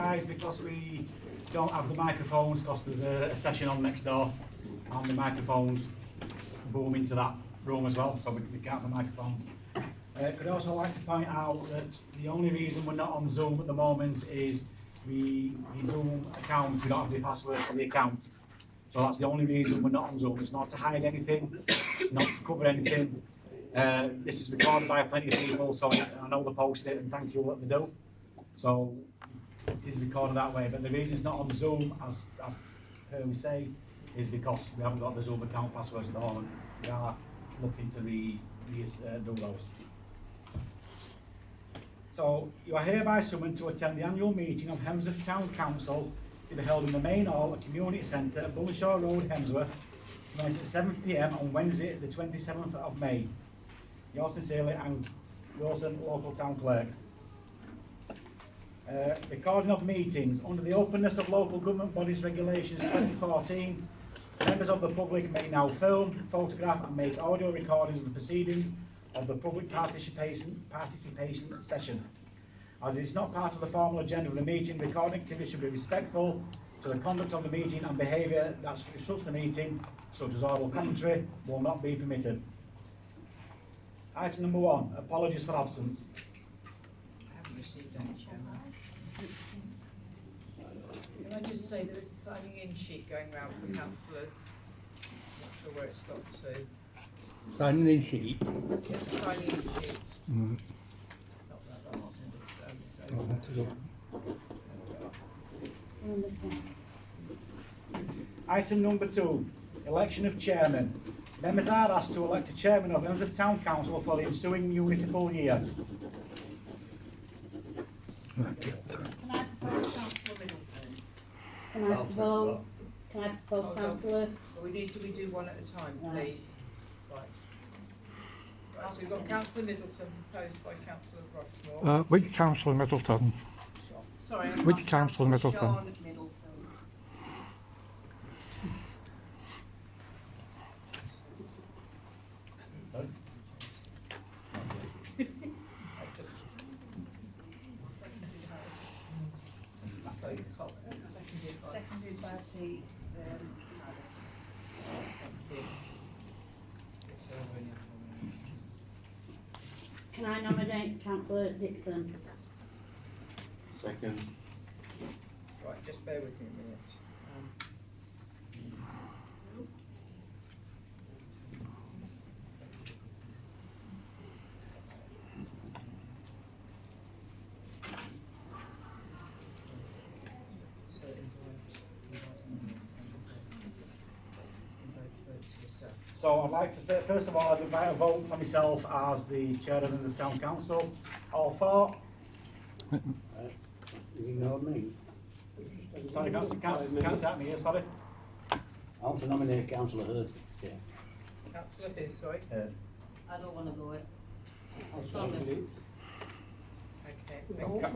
Guys, because we don't have the microphones, because there's a session on next door, and the microphones boom into that room as well, so we can't have the microphones. I'd also like to point out that the only reason we're not on Zoom at the moment is the Zoom account, we don't have the password for the account. So that's the only reason we're not on Zoom. It's not to hide anything, it's not to cover anything. This is recorded by plenty of people, so I know they post it and thank you what they do. So it is recorded that way, but the reason it's not on Zoom, as per we say, is because we haven't got the Zoom account passwords at the moment. We are looking to do those. So you are hereby summoned to attend the annual meeting of Hemsworth Town Council to be held in the main hall at Community Centre at Bullshaw Road, Hemsworth, commencing at 7 p.m. on Wednesday, the 27th of May. Yours sincerely, and Wilson, local town clerk. Recording of meetings. Under the Openness of Local Government Bodies Regulations 2014, members of the public may now film, photograph and make audio recordings of the proceedings of the public participation session. As it is not part of the formal agenda of the meeting, recording activity should be respectful to the conduct of the meeting, and behaviour that disrupts the meeting, such as oral commentary, will not be permitted. Item number 1, apologies for absence. I haven't received any, Chairman. Can I just say there is a signing in sheet going round for councillors? Not sure where it's got to. Signing in sheet. Yeah, the signing in sheet. Mm. Not that last one, it's over. Item number 2, election of chairman. Members are asked to elect a chairman of Hemsworth Town Council for the ensuing municipal year. Can I propose Councillor Middleton? Can I propose Councillor? Well, we do one at a time, Right. please. Right, so we've got Councillor Middleton proposed by Councillor Rossmore. Which Councillor Middleton? Sorry, Which Councillor Middleton? Sean Middleton. Seconded by the Can I nominate Councillor Dixon? Second. Right, just bear with me a minute. So I'd like to, first of all, I'd invite a vote for myself as the chairman of the town council. All for? You ignored me. Sorry, can't see me here, sorry. I want to nominate Councillor Hurd. Yeah. Councillor here, sorry. I don't want to go it. Okay.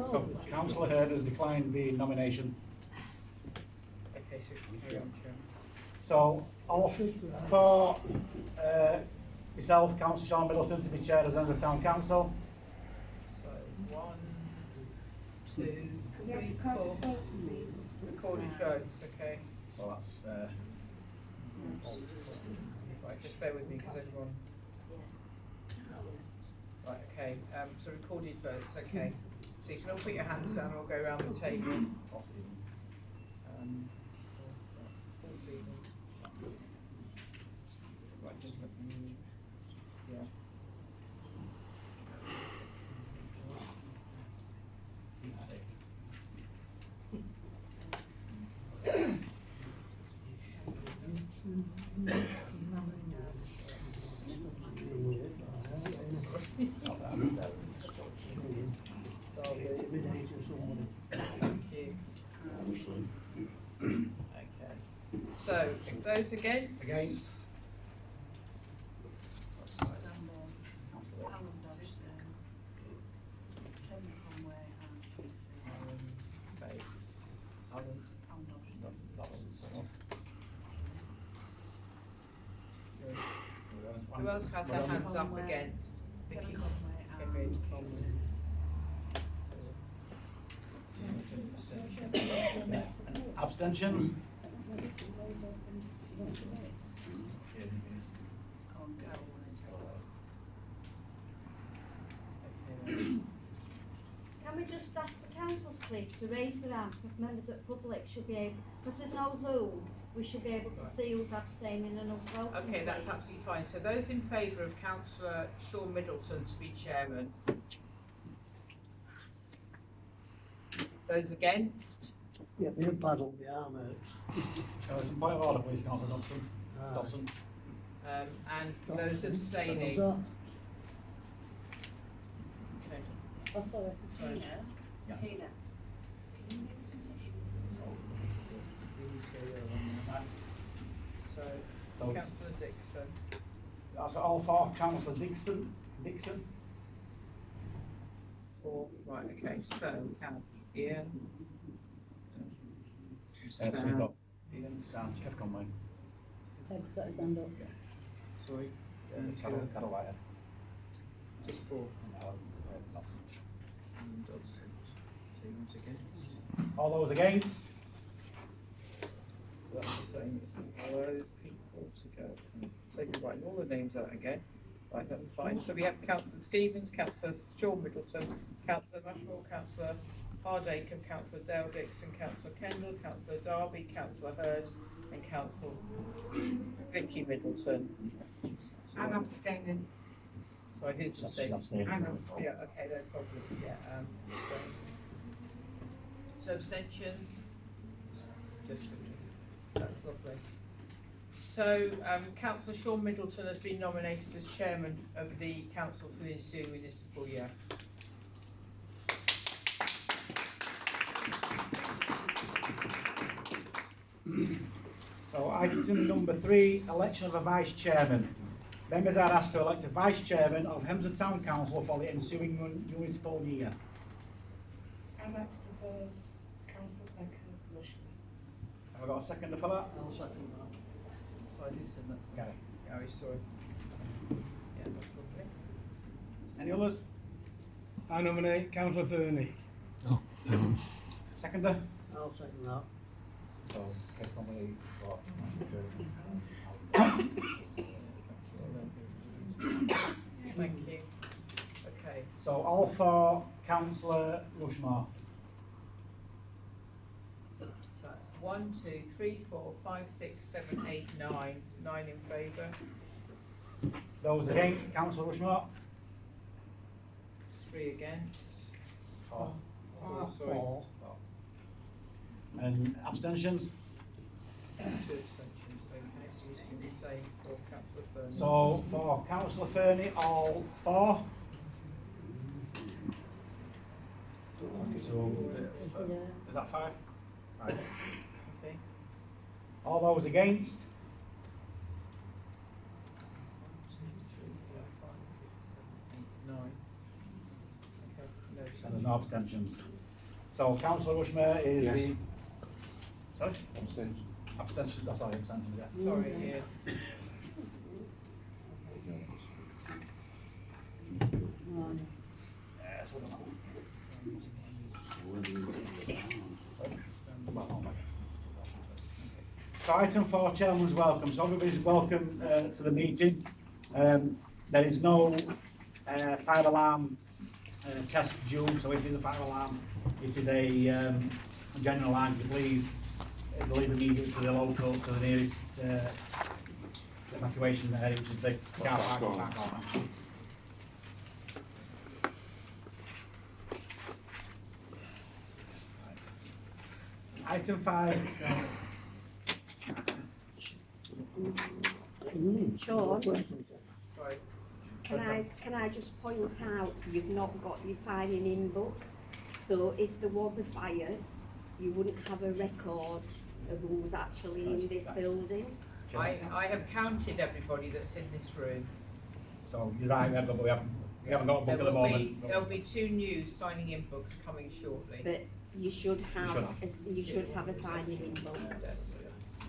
So Councillor Hurd has declined the nomination. Okay, so carry on, Chairman. So all for myself, Councillor Sean Middleton, to be chair of the town council. So 1, 2, Yeah, three, recorded 4. votes, please. Recorded votes, okay. So that's Right, just bear with me because everyone. Right, okay. So recorded votes, okay. So you can all put your hands down and we'll go around the table. All seasons. Right, just let me. Yeah. Thank you. Okay. So, those against? against. Who else had their hands up against? Vicky, Conway, Conway. Abstentions? Can we just ask the councils please to raise their hand, because members of the public should be able, because there's no Zoom, we should be able to see who's abstaining and who's voting. Okay, that's please. absolutely fine. So those in favour of councillor Sean Middleton to be chairman? Those against? Yeah, me and paddle the arm hurts. Some point of order, please, Councillor Dodson. Dodson. And those abstaining? So, Okay. Oh, sorry. Sorry. Yeah. Tina. So, So it's- councillor Dixon. That's all for Councillor Dixon. Dixon. Four. Right, okay, so we have Ian. So we've Stan. got Ian, Stan, Kev Conway. Peg's got his hand up. Sorry. It's Carol Whitehead. Just four. And Alan Dodson. And Dodson. Two ones against. All those against? That's the same as all those people to go. So you're writing all the names out again. Right, that's fine. So we have Councillor Stevens, Councillor Sean Middleton, Councillor Rushmore, Councillor Hardacre, Councillor Dale Dixon, Councillor Kendall, Councillor Darby, Councillor Hurd, and Councillor Vicky Middleton. I'm abstaining. Sorry, who's abstaining? I'm abstaining. Yeah, okay, no problem. Yeah, so abstentions? Just, that's lovely. So, Councillor Sean Middleton has been nominated as chairman of the council for the ensuing municipal year. So item number 3, election of a vice chairman. Members are asked to elect a vice chairman of Hemsworth Town Council for the ensuing municipal year. I'd like to propose Councillor Becker Rushman. Have I got a seconder for that? I'll second that. Sorry, who said that? Gary. Gary, sorry. Yeah, that's lovely. Any others? I nominate Councillor Fernie. Seconder? I'll second that. So, Kev Conway for Thank you. Okay. So all for Councillor Rushmore. So that's 1, 2, 3, 4, 5, 6, 7, 8, 9. 9 in favour. Those against, Councillor Rushmore? 3 against. 4. Sorry. Four. And abstentions? 2 abstentions. Okay, so it's going to be the same for Councillor Fern. So for Councillor Fernie, all 4. So, is that 5? Right. Okay. All those against? 1, 2, 3, 4, 5, 6, 7, 8, 9. Okay, no And there's no abstentions. So Councillor Rushmore is Yes. the... Sorry? Abstention. Abstentions, oh, sorry, abstentions, yeah. Sorry, yeah. Yes, wasn't that? So item 4, Chairman's welcome. So everybody's welcome to the meeting. There is no fire alarm test due, so if there's a fire alarm, it is a general alarm. Please leave immediately to the local, to the nearest evacuation area, which is the car park on that corner. Item 5. Sean, Sorry. Can I just point out, you've not got your signing in book, so if there was a fire, you wouldn't have a record of who was actually in this building. I have counted everybody that's in this room. So you're right, but we haven't got a book at the moment. There'll be 2 new signing in books coming shortly. But you should have, should you should have a signing in book.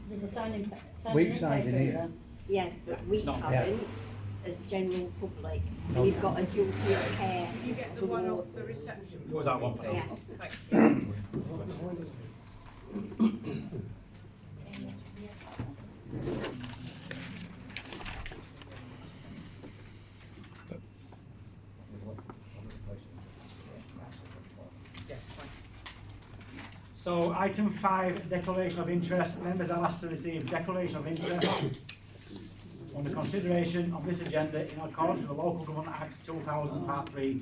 There's a signing We signed in paper here. there. Yeah, but we It's not- haven't, as general public. We've got a duty of care Can you get the one off towards. the reception? Who was that one for? Yes. Thank you. So item 5, declaration of interest. Members are asked to receive declaration of interest under consideration of this agenda in accordance with the Local Government Act 2000 Part 3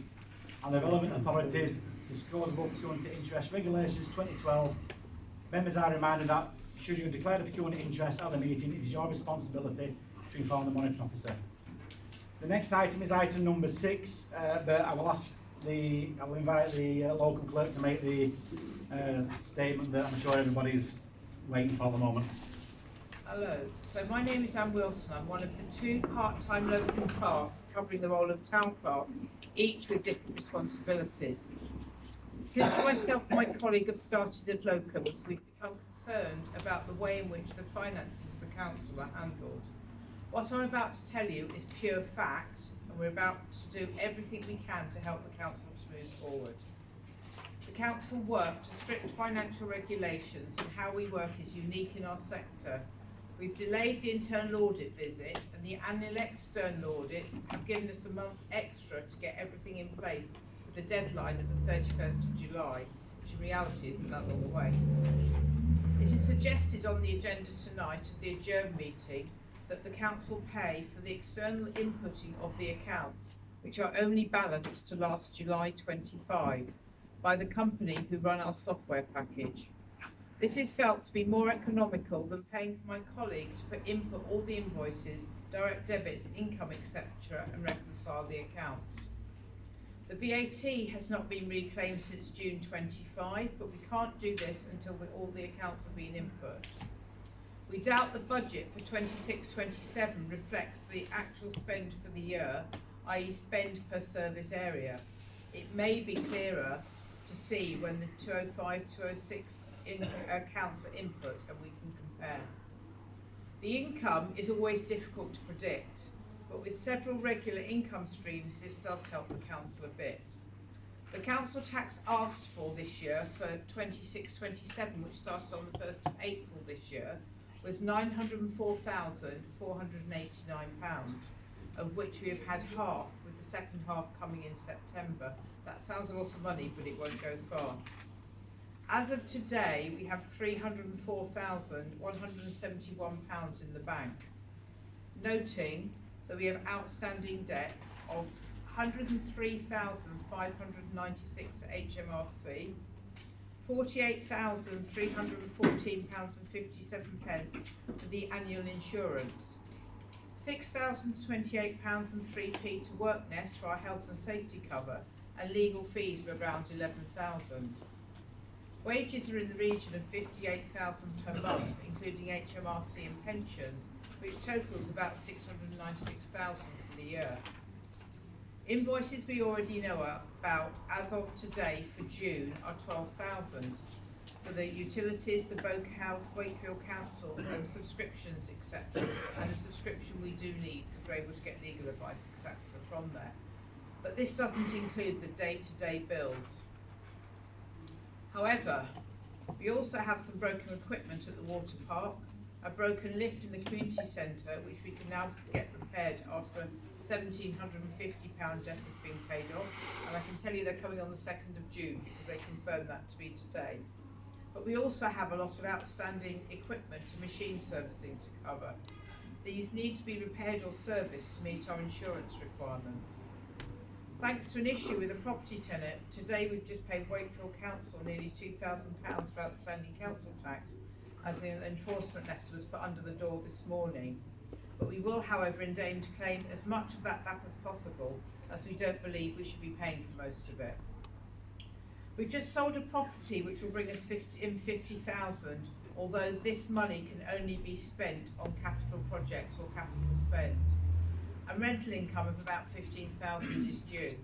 and the relevant authorities disclosable pecuniary interest regulations 2012. Members are reminded that should you declare a pecuniary interest at the meeting, it is your responsibility to inform the monitoring officer. The next item is item number 6, but I will invite the local clerk to make the statement that I'm sure everybody's waiting for at the moment. Hello, so my name is Anne Wilson. I'm one of the 2 part-time local clerks covering the role of town clerk, each with different responsibilities. Since myself and my colleague have started at locums, we've become concerned about the way in which the finances of the council are handled. What I'm about to tell you is pure fact, and we're about to do everything we can to help the council to move forward. The council work to strict financial regulations, and how we work is unique in our sector. We've delayed the internal audit visit, and the annual external audit have given us a month extra to get everything in place with the deadline of the 31st of July, which in reality isn't that long away. It is suggested on the agenda tonight of the adjourned meeting that the council pay for the external inputting of the accounts, which are only balanced to last July 25, by the company who run our software package. This is felt to be more economical than paying for my colleague to input all the invoices, direct debits, income, etc. and reconcile the accounts. The VAT has not been reclaimed since June 25, but we can't do this until all the accounts have been input. We doubt the budget for 26-27 reflects the actual spend for the year, i.e. spend per service area. It may be clearer to see when the 205-206 accounts are input and we can compare. The income is always difficult to predict, but with several regular income streams this does help the council a bit. The council tax asked for this year for 26-27, which started on the 1st of April this year, was £904,489, of which we have had half, with the second half coming in September. That sounds a lot of money, but it won't go far. As of today, we have £304,171 in the bank, noting that we have outstanding debts of £103,596 to HMRC, £48,314.57 for the annual insurance, £6,028.03 to WorkNest for our health and safety cover, and legal fees of around £11,000. Wages are in the region of £58,000 per month, including HMRC and pensions, which totals about £696,000 for the year. Invoices we already know about as of today for June are £12,000 for the utilities, the Boke House, Wakefield Council, and subscriptions, etc. And a subscription we do need because we're able to get legal advice, etc. from there. But this doesn't include the day-to-day bills. However, we also have some broken equipment at the water park, a broken lift in the community centre, which we can now get repaired after £1,750 debt has been paid off, and I can tell you they're coming on the 2nd of June because they confirmed that to me today. But we also have a lot of outstanding equipment and machine servicing to cover. These need to be repaired or serviced to meet our insurance requirements. Thanks to an issue with a property tenant, today we've just paid Wakefield Council nearly £2,000 for outstanding council tax, as an enforcement letter was put under the door this morning. But we will, however, endeavour to claim as much of that back as possible, as we don't believe we should be paying for most of it. We've just sold a property which will bring us £50,000, although this money can only be spent on capital projects or capital spend. And rental income of about £15,000 is due.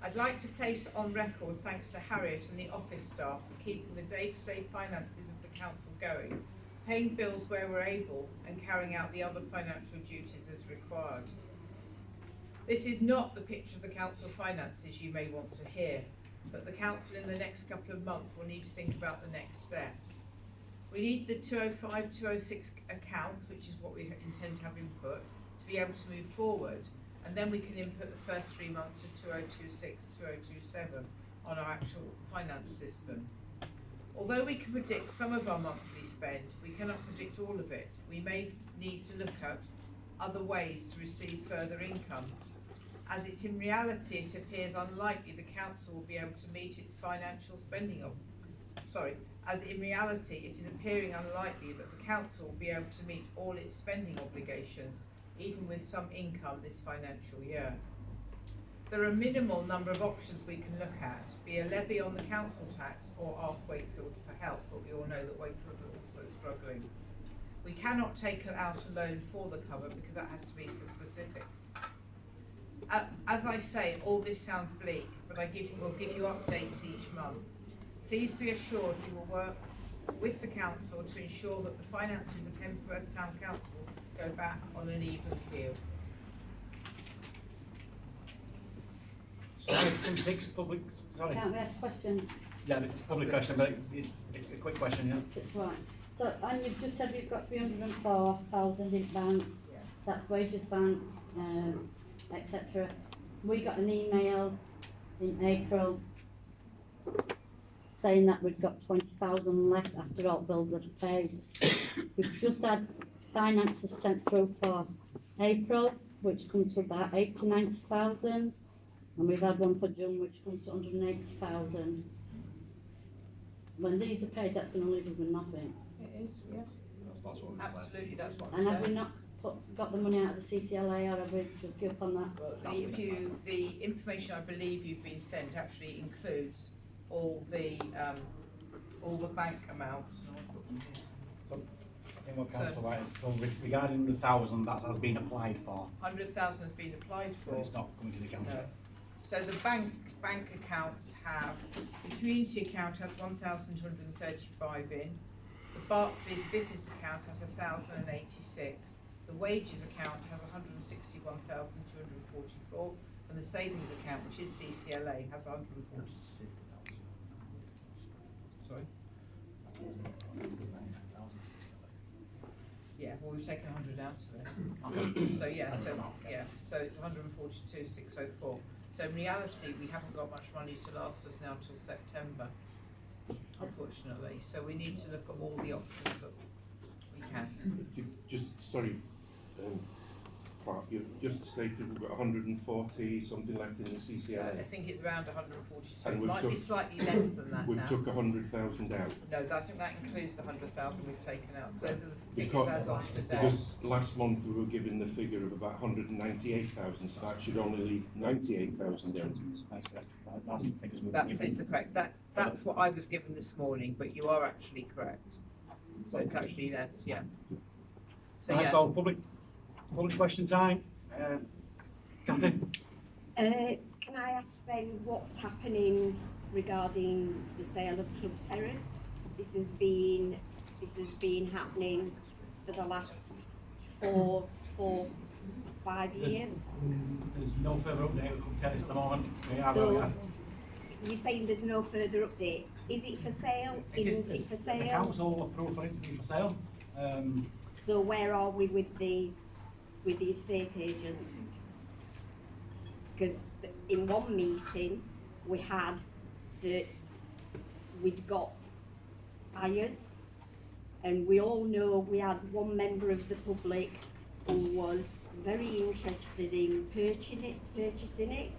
I'd like to place on record thanks to Harriet and the office staff for keeping the day-to-day finances of the council going, paying bills where we're able, and carrying out the other financial duties as required. This is not the picture of the council finances you may want to hear, but the council in the next couple of months will need to think about the next steps. We need the 205-206 accounts, which is what we intend to have input, to be able to move forward, and then we can input the first 3 months to 2026-2027 on our actual finance system. Although we can predict some of our monthly spend, we cannot predict all of it. We may need to look at other ways to receive further income. As it in reality, it appears unlikely the council will be able to meet its financial spending as in reality, it is appearing unlikely that the council will be able to meet all its spending obligations, even with some income this financial year. There are a minimal number of options we can look at, be a levy on the council tax or ask Wakefield for help, but we all know that Wakefield are also struggling. We cannot take out a loan for the cover because that has to be for specifics. As I say, all this sounds bleak, but we'll give you updates each month. Please be assured we will work with the council to ensure that the finances of Hemsworth Town Council go back on an even keel. So item 6, public, sorry. Can't we ask questions? Yeah, it's a public question, but it's a quick question, yeah. That's right. So, and you've just said you've got 304,000 in banks, Yeah. that's wages bank, etc. We got an email in April saying that we've got 20,000 left after all bills are paid. We've just had finances sent through for April, which comes to about 80 to 90,000, and we've had one for June, which comes to 180,000. When these are paid, that's going to leave us with nothing. It is, yes. That's what we're Absolutely, that's what I'm And have we saying. not got the money out of the CCLA, or have we just give up on that? The information I believe you've been sent actually includes all the bank amounts. So, I think what council right is, so regarding the 1,000 that has been applied for, 100,000 has been applied but for. it's not coming to the council. No. So the bank accounts have, the community account has 1,235 in, the Barclays business account has 1,086, the wages account has 161,244, and the savings account, which is CCLA, has 140. Sorry? Yeah, well, we've taken 100 out of it. So so it's 142,604. So in reality, we haven't got much money to last us now till September, unfortunately. So we need to look at all the options that we can. Just, sorry, Clark, you've just stated we've got 140 something left in the CCLA. I think it's around 142. And It we've might be took- slightly less than that We've now. took 100,000 out. No, I think that includes the 100,000 we've taken out. So those are the figures Because, as of today. because last month we were given the figure of about 198,000, so that should only leave 98,000 down. That's correct. That's the figures we've That given. is the correct, that's what I was given this morning, but you are actually correct. So it's actually less, yeah. So Right, yeah, so public question time. Kathy? Can I ask then what's happening regarding the sale of Club Terrace? This has been happening for the last 5 years. There's no further update with Club Tennis at the moment. We are So- where we are. You're saying there's no further update. Is it for sale? Isn't it for The sale? council approved for it to be for sale. So where are we with the estate agents? Because in one meeting, we had that we'd got buyers, and we all know we had one member of the public who was very interested in purchasing it.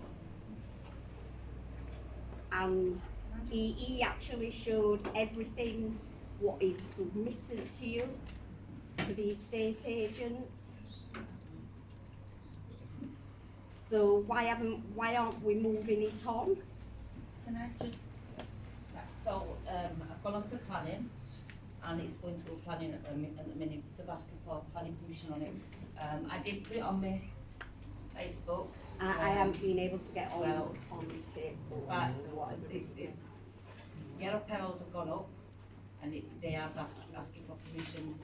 And he actually showed everything what he'd submitted to you, to the estate agents. So why aren't we moving it on? Can I just, so, I've gone on to planning, and it's going through planning at the minute, they're asking for planning permission on it. I did put it on my Facebook. I haven't been able to get on well, Facebook but for whatever reason. Yellow perils have gone up, and they are asking for permission,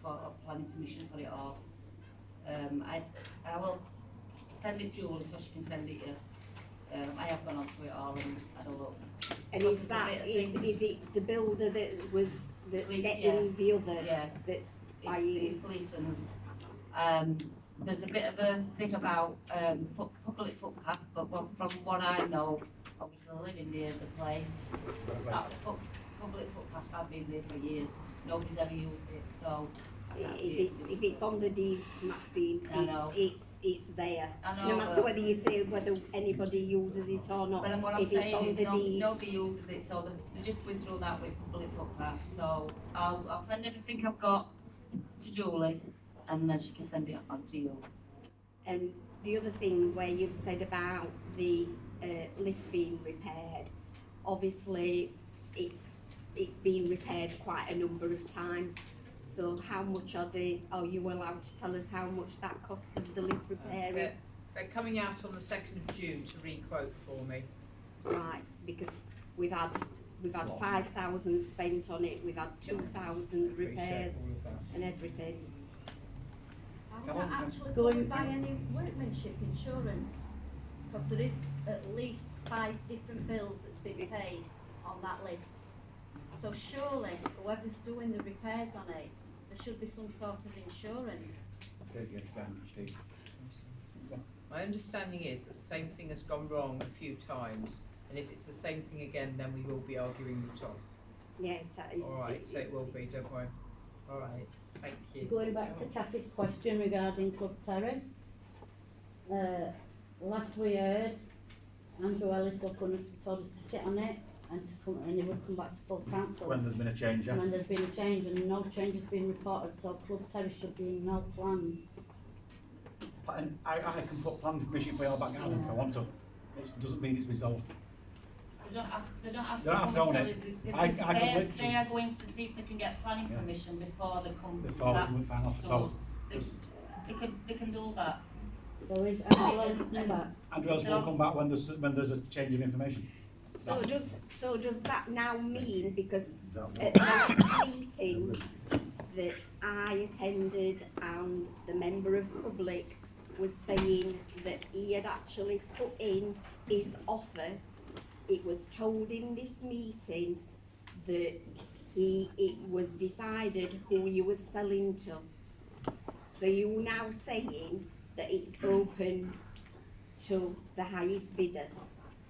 for planning permission for it all. I will send it Julie so she can send it you. I have gone onto it all and had a look. And Because is there's a bit of things- is it the builder that's Yeah. getting the other Yeah. that's It's buying? Gleason's. There's a bit of a thing about public footpath, but from what I know, obviously living near the place, that public footpath have been there for years, nobody's ever used it, so. I can't see If it's on the deeds, Maxine, I know. it's there. I know, No matter but- whether you say whether anybody uses it or not, But what I'm if it's saying on is the deeds. nobody uses it, so they just went through that with public footpath, so I'll send everything I've got to Julie, and then she can send it on to you. And the other thing where you've said about the lift being repaired, obviously it's been repaired quite a number of times. So how much are you allowed to tell us how much that cost of the lift repair is? They're coming out on the 2nd of June to re-quote for me. Right, because we've had 5,000 spent on it, we've had 2,000 repairs and everything. Are we not actually going by any workmanship insurance? Because there is at least 5 different bills that's been paid on that lift. So surely, whoever's doing the repairs on it, there should be some sort of insurance. My understanding is that the same thing has gone wrong a few times, and if it's the same thing again, then we will be arguing the toss. Yeah, it's Alright, so it will be, don't worry. Alright, thank you. Going back to Kathy's question regarding Club Terrace, last we heard, Andrew Ellis told us to sit on it and he would come back to full council. When there's been a change, yeah. When there's been a change and no change has been reported, so Club Terrace should be in no plans. And I can put planning permission for your back garden if I want to. It doesn't mean it's been sold. They don't have They don't have to to own come it. until I can literally- they are going to see if they can get planning permission before they come. Before back. they can sign off, So so. they can do that. So is Andrew Ellis coming back? Andrew Ellis will come back when there's a change of information. So does that now mean, because at the last meeting that I attended and the member of public was saying that he had actually put in his offer, it was told in this meeting that it was decided who he was selling to. So you're now saying that it's open to the highest bidder?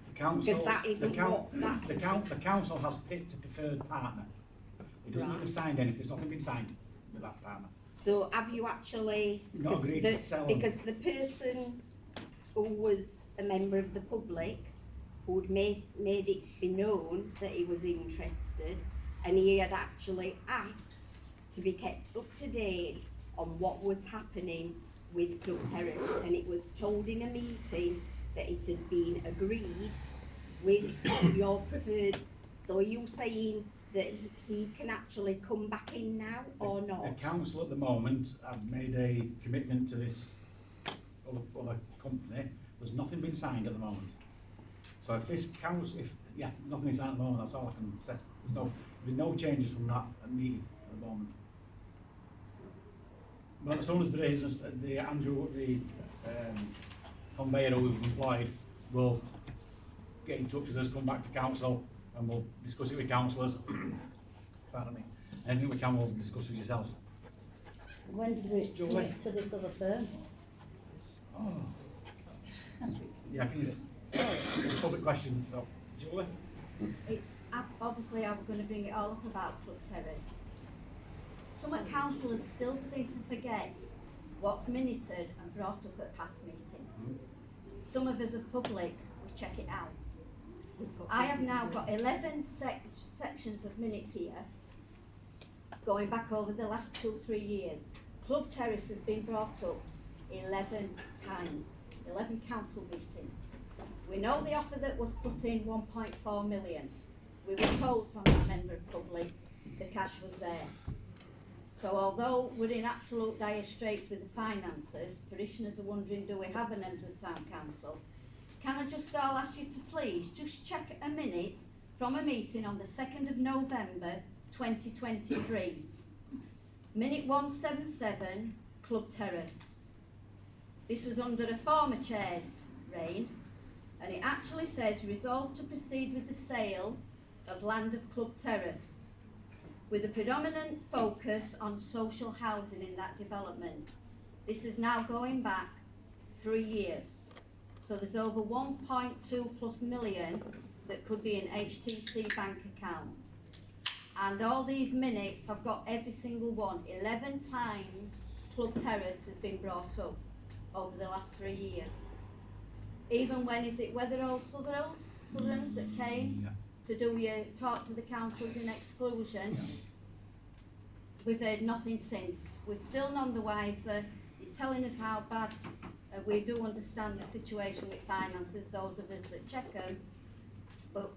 The council, Because that isn't the council has picked a preferred partner. It doesn't even have signed anything, there's nothing been signed with that partner. So have you actually, Not agreed to sell them. because the person who was a member of the public, who'd made it be known that he was interested, and he had actually asked to be kept up to date on what was happening with Club Terrace, and it was told in a meeting that it had been agreed with your preferred. So are you saying that he can actually come back in now or not? The council at the moment have made a commitment to this other company. There's nothing been signed at the moment. So if this council, nothing is signed at the moment, that's all I can say. There's been no changes from that meeting at the moment. But as soon as there is, the conveyor who we've employed will get in touch with us, come back to council, and we'll discuss it with councillors. Pardon me. Anything we can, we'll discuss with yourselves. When did we Julie? commit to this other firm? Oh. Yeah, can you? It's public questions, so. Julie? It's obviously I'm going to bring it all up about Club Terrace. Some councillors still seem to forget what's minuted and brought up at past meetings. Some of us are public, we check it out. I have now got 11 sections of minutes here, going back over the last 2-3 years. Club Terrace has been brought up 11 times, 11 council meetings. We know the offer that was put in, 1.4 million. We were told from that member of public the cash was there. So although we're in absolute dire straits with the finances, parishioners are wondering, do we have an Hemsworth Town Council? Can I just all ask you to please just check a minute from a meeting on the 2nd of November 2023. Minute 177, Club Terrace. This was under a former chair's reign, and it actually says resolved to proceed with the sale of land of Club Terrace, with a predominant focus on social housing in that development. This is now going back 3 years. So there's over 1.2+ million that could be an HTC bank account. And all these minutes, I've got every single one. 11 times Club Terrace has been brought up over the last 3 years. Even when, is it Weatherall Sutherlands that came to do your talk to the councils in exclusion? We've heard nothing since. We're still none the wiser. You're telling us how bad. We do understand the situation with finances, those of us that check them, but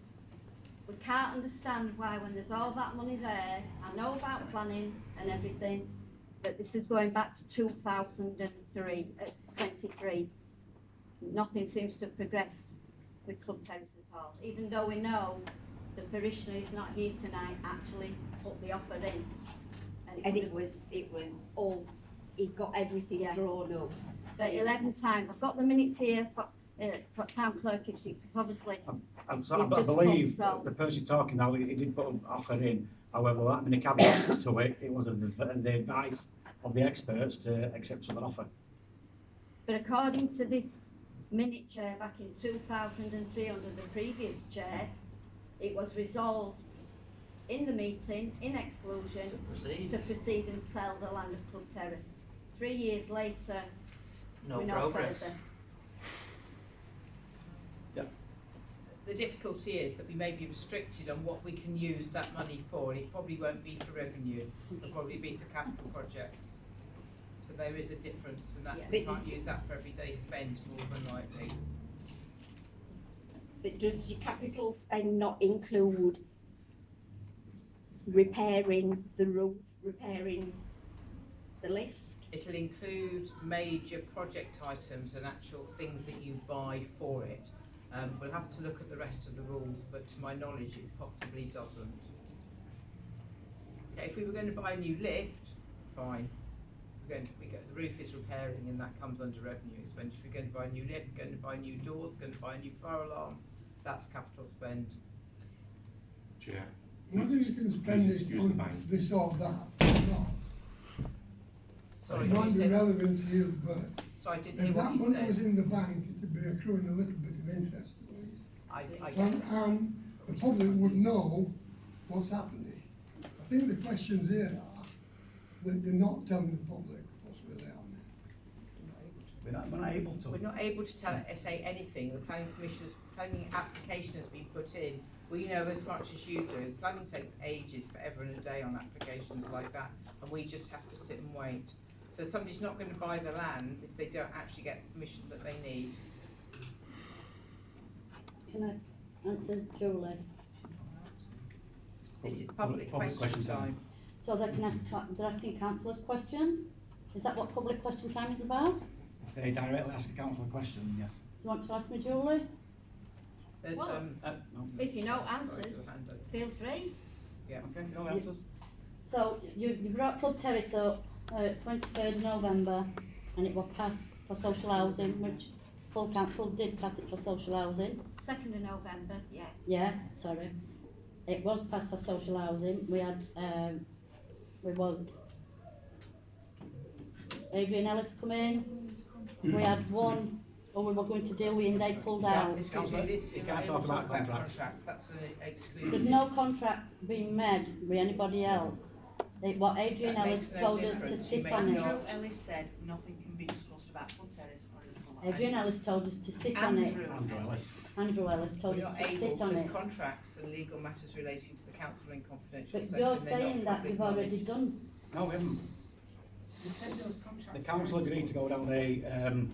we can't understand why, when there's all that money there, I know about planning and everything, that this is going back to 2023. Nothing seems to have progressed with Club Terrace at all, even though we know the parishioner is not here tonight actually put the offer in. And it was all, he got everything drawn up. But 11 times, I've got the minutes here for town clerk, if she, because obviously. I believe the person talking now, he did put an offer in, however, that many caveats to it, it was the advice of the experts to accept another offer. But according to this minute chair back in 2003 under the previous chair, it was resolved in the meeting, in exclusion, to proceed and sell the land of Club Terrace. 3 years later, no progress. Further. The difficulty is that we may be restricted on what we can use that money for, and it probably won't be for revenue, it'll probably be for capital projects. So there is a difference, and that we can't use that for everyday spend more than likely. But does your capital spend not include repairing the roof, repairing the lift? It'll include major project items and actual things that you buy for it. We'll have to look at the rest of the rules, but to my knowledge it possibly doesn't. Okay, if we were going to buy a new lift, fine. The roof is repairing and that comes under revenue expenditure. If we're going to buy a new lift, going to buy new doors, going to buy a new fire alarm, that's capital spend. Chair. Whether you can spend it on this or that, or not. Sorry, it might be relevant to you, but so I didn't if hear that what you money said. was in the bank, it would be accruing a little bit of interest at least. I And the public would know what's happening. I think the questions here are that you're not telling the public what's really happening. We're not able to. We're not able to say anything. The planning application has been put in. We know as much as you do. Planning takes ages, forever and a day on applications like that, and we just have to sit and wait. So somebody's not going to buy the land if they don't actually get the permission that they need. Can I answer Julie? This is public question time. So they can ask, they're asking councillors questions? Is that what public question time is about? If they directly ask a council a question, yes. You want to ask me, Julie? Well, No. if you know answers, feel free. Yeah. Okay, no answers. So you brought Club Terrace up 23rd of November, and it was passed for social housing, which full council did pass it for social housing. 2nd of November, yeah. Yeah, sorry. It was passed for social housing. We had, Adrian Ellis come in. We had one who we were going to deal with and they pulled out. Excuse me, you can't talk about contracts. That's an exclusion. There's no contract being made with anybody else. What Adrian That Ellis makes no told us to difference. sit You on make it. no- Ellis said nothing can be discussed about Club Terrace or Adrian Ellis told us to sit on it. Andrew Ellis. Andrew Ellis told We're us not to able, sit on because it. contracts and legal matters relating to the council are in confidential But session. you're they're not saying that public you've already knowledge. done. No, we haven't. You said there was contracts. The council agreed to go down a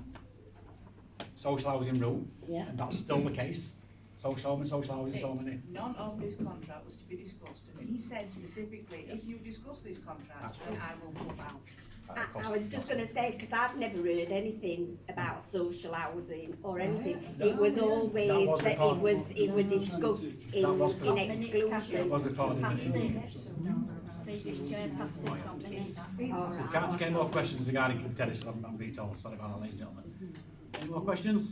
social housing route, Yeah. and that's still the case. Social housing, so many. None of this contract was to be discussed, and he said specifically, if you discuss this contract, then I will pull out. I was just going to say, because I've never heard anything about social housing or anything. No. It was always That was that reported. it was discussed That was in reported. exclusion. That was reported. Passed it. Previous chair passed it on minutes. We can't take any more questions regarding Club Terrace, I'm being told. Sorry about that, ladies and gentlemen. Any more questions?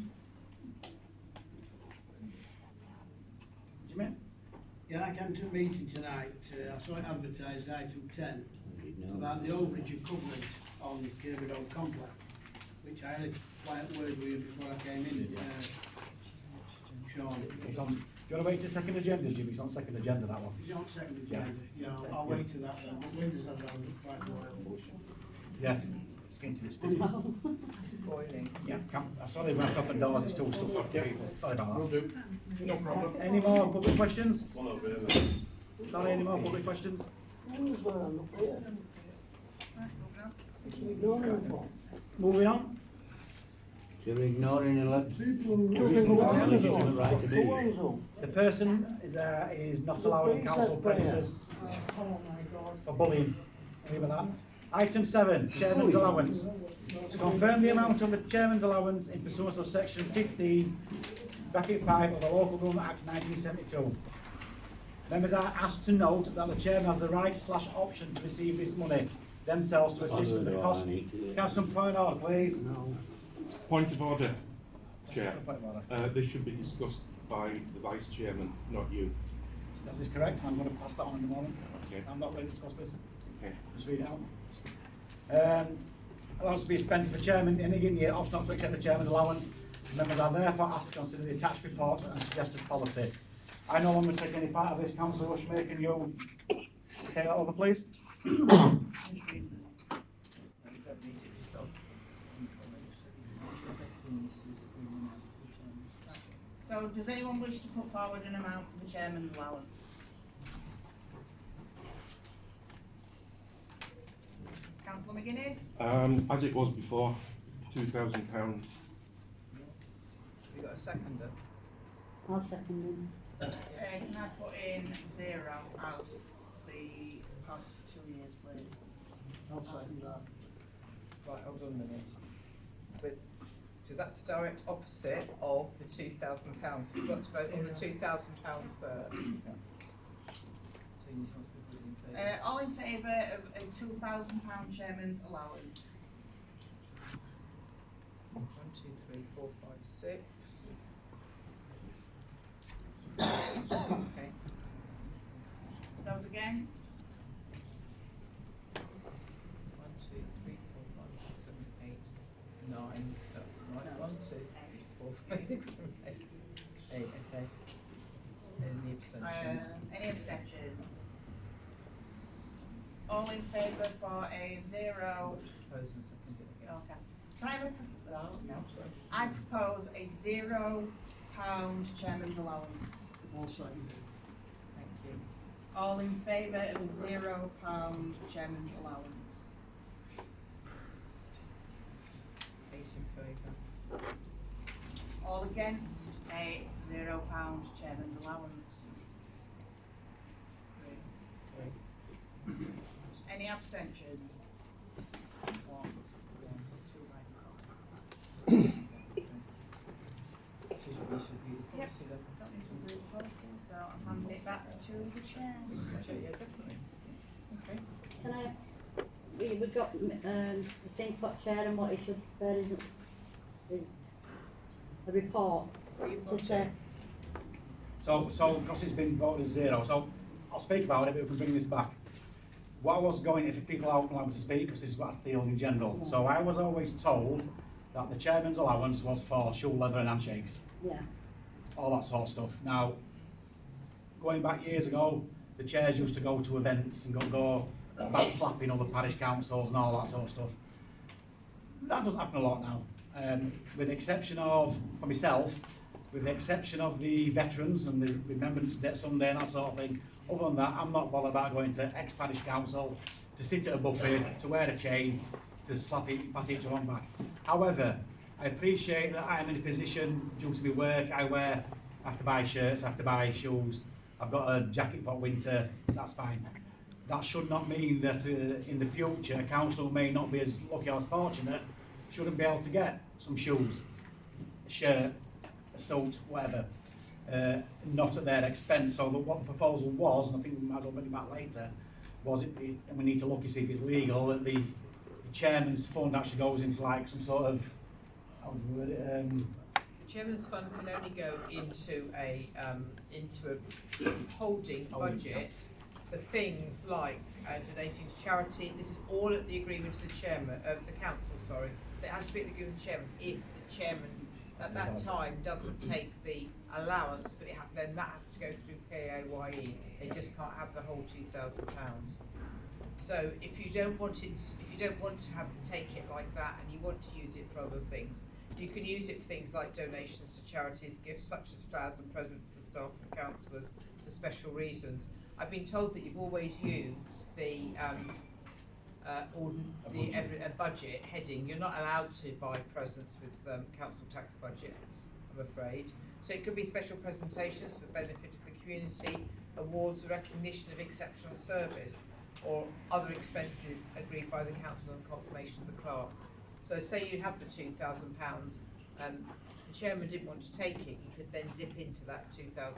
Jimmy? Yeah, I came to a meeting tonight, I saw it advertised item 10, about the overage of covenant on the Kirby Road complex, which I had a quiet word with you before I came in, Sean. It's on, do you want to wait to second agenda, Jimmy? It's on second agenda, that one. It's on second agenda, yeah, I'll wait to that then, but Linda's had around it quite a while. Yeah, it's getting to be I stiff. know. Boiling. Yeah, I'm sorry we have to open doors, it's too stuff for people. Sorry about Will that. do. No problem. Any more public questions? One over there. Sorry, any more public questions? Who's going on up here? It's ignoring the phone. Moving on. So you're ignoring People who. legitimate right to Who do owns it. them? The person that is not allowed on council premises Oh my God. for bullying. Remember that? Item 7, chairman's allowance. To confirm the amount of the chairman's allowance in pursuance of section 15, bracket 5 of the Local Government Act 1972. Members are asked to note that the chairman has the right / option to receive this money themselves to assist with the cost. Councillor, point order, please. No. Point of order, Chair. Point of order. This should be discussed by the Vice Chairman, not you. That is correct. I'm going to pass that on in a moment. Okay. I'm not ready to discuss this. Okay. Just read it out. Allowance to be spent for chairman in any given year, option not to accept the chairman's allowance. Members are therefore asked to consider the attached report and suggested policy. I no longer take any part of this. Councillor Rushmere, can you take that over, please? So does anyone wish to put forward an amount for the chairman's allowance? Councillor McGuinness? As it was before, £2,000. You got a seconder? I'll second him. Can I put in 0 as the past 2 years, please? I'll second that. Right, hold on a minute. But, so that's direct opposite of the £2,000. So you've got to vote on the £2,000 first. All in favour of a £2,000 chairman's allowance? 1, 2, 3, 4, 5, 6. Okay. Those against? 1, 2, 3, 4, 5, 6, 7, 8, 9. That's right. 1, 2, 3, 4, 5, 6, 7, 8. 8, okay. Any abstentions? Any abstentions? All in favour for a 0? Propose and second it again. Okay. Can I have a, oh, no. Sorry. I propose a £0 chairman's allowance. I'll second it. Thank you. All in favour of a £0 chairman's allowance? 8 in favour. All against a £0 chairman's allowance? Three. Any abstentions? 1, 2, Yep. Don't need to read the policy, so I'm handing it back to the chair. Yeah, definitely. Okay. Can I ask, we've got, the thing for chair and what he should spare is a report to say, So because it's been voted as 0, so I'll speak about it, but we can bring this back. What I was going, if people aren't allowed to speak, because this is what I feel in general. Yeah. So I was always told that the chairman's allowance was for shoe leather and handshakes, yeah, all that sort of stuff. Now, going back years ago, the chairs used to go to events and go back slapping other parish councils and all that sort of stuff. That doesn't happen a lot now, with the exception of, for myself, with the exception of the veterans and the Remembrance Day Sunday and that sort of thing. Other than that, I'm not bothered about going to ex-parish council, to sit at a buffet, to wear a chain, to pat each one back. However, I appreciate that I am in a position, due to my work, I have to buy shirts, I have to buy shoes, I've got a jacket for winter, that's fine. That should not mean that in the future, a council may not be as lucky or as fortunate, shouldn't be able to get some shoes, a shirt, a suit, whatever, not at their expense. So what the proposal was, and I think we might as well bring it back later, was and we need to look and see if it's legal, that the chairman's fund actually goes into like some sort of, how would you word it, The chairman's fund can only go into a holding budget for things like donating to charity. This is all at the agreement of the chairman of the council. Sorry, so it has to be at the agreement of the chairman. If the chairman at that time doesn't take the allowance, but then that has to go through PAYE. They just can't have the whole £2,000. So if you don't want to take it like that, and you want to use it for other things, you can use it for things like donations to charities, gifts such as flowers and presents to staff and councillors for special reasons. I've been told that you've always used the budget heading. You're not allowed to buy presents with council tax budgets, I'm afraid. So it could be special presentations for the benefit of the community, awards, recognition of exceptional service, or other expenses agreed by the council on confirmation of the clerk. So say you have the £2,000, the chairman didn't want to take it, you could then dip into that £2,000,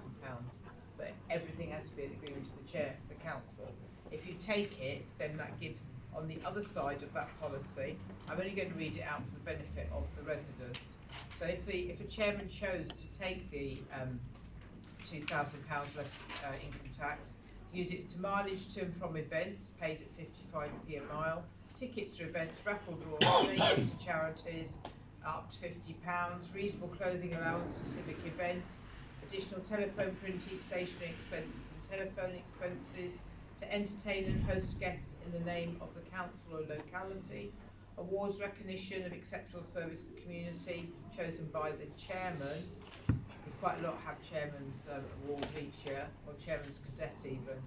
but everything has to be an agreement of the council. If you take it, then that gives, on the other side of that policy, I'm only going to read it out for the benefit of the residents. So if a chairman chose to take the £2,000 less income tax, use it to mileage to and from events paid at 55p a mile, tickets to events, raffle draws, donations to charities up to £50, reasonable clothing allowance for civic events, additional telephone printing, stationery expenses and telephone expenses, to entertain and host guests in the name of the council or locality, awards recognition of exceptional service to the community chosen by the chairman. There's quite a lot have chairman's awards each year, or chairman's cadet even.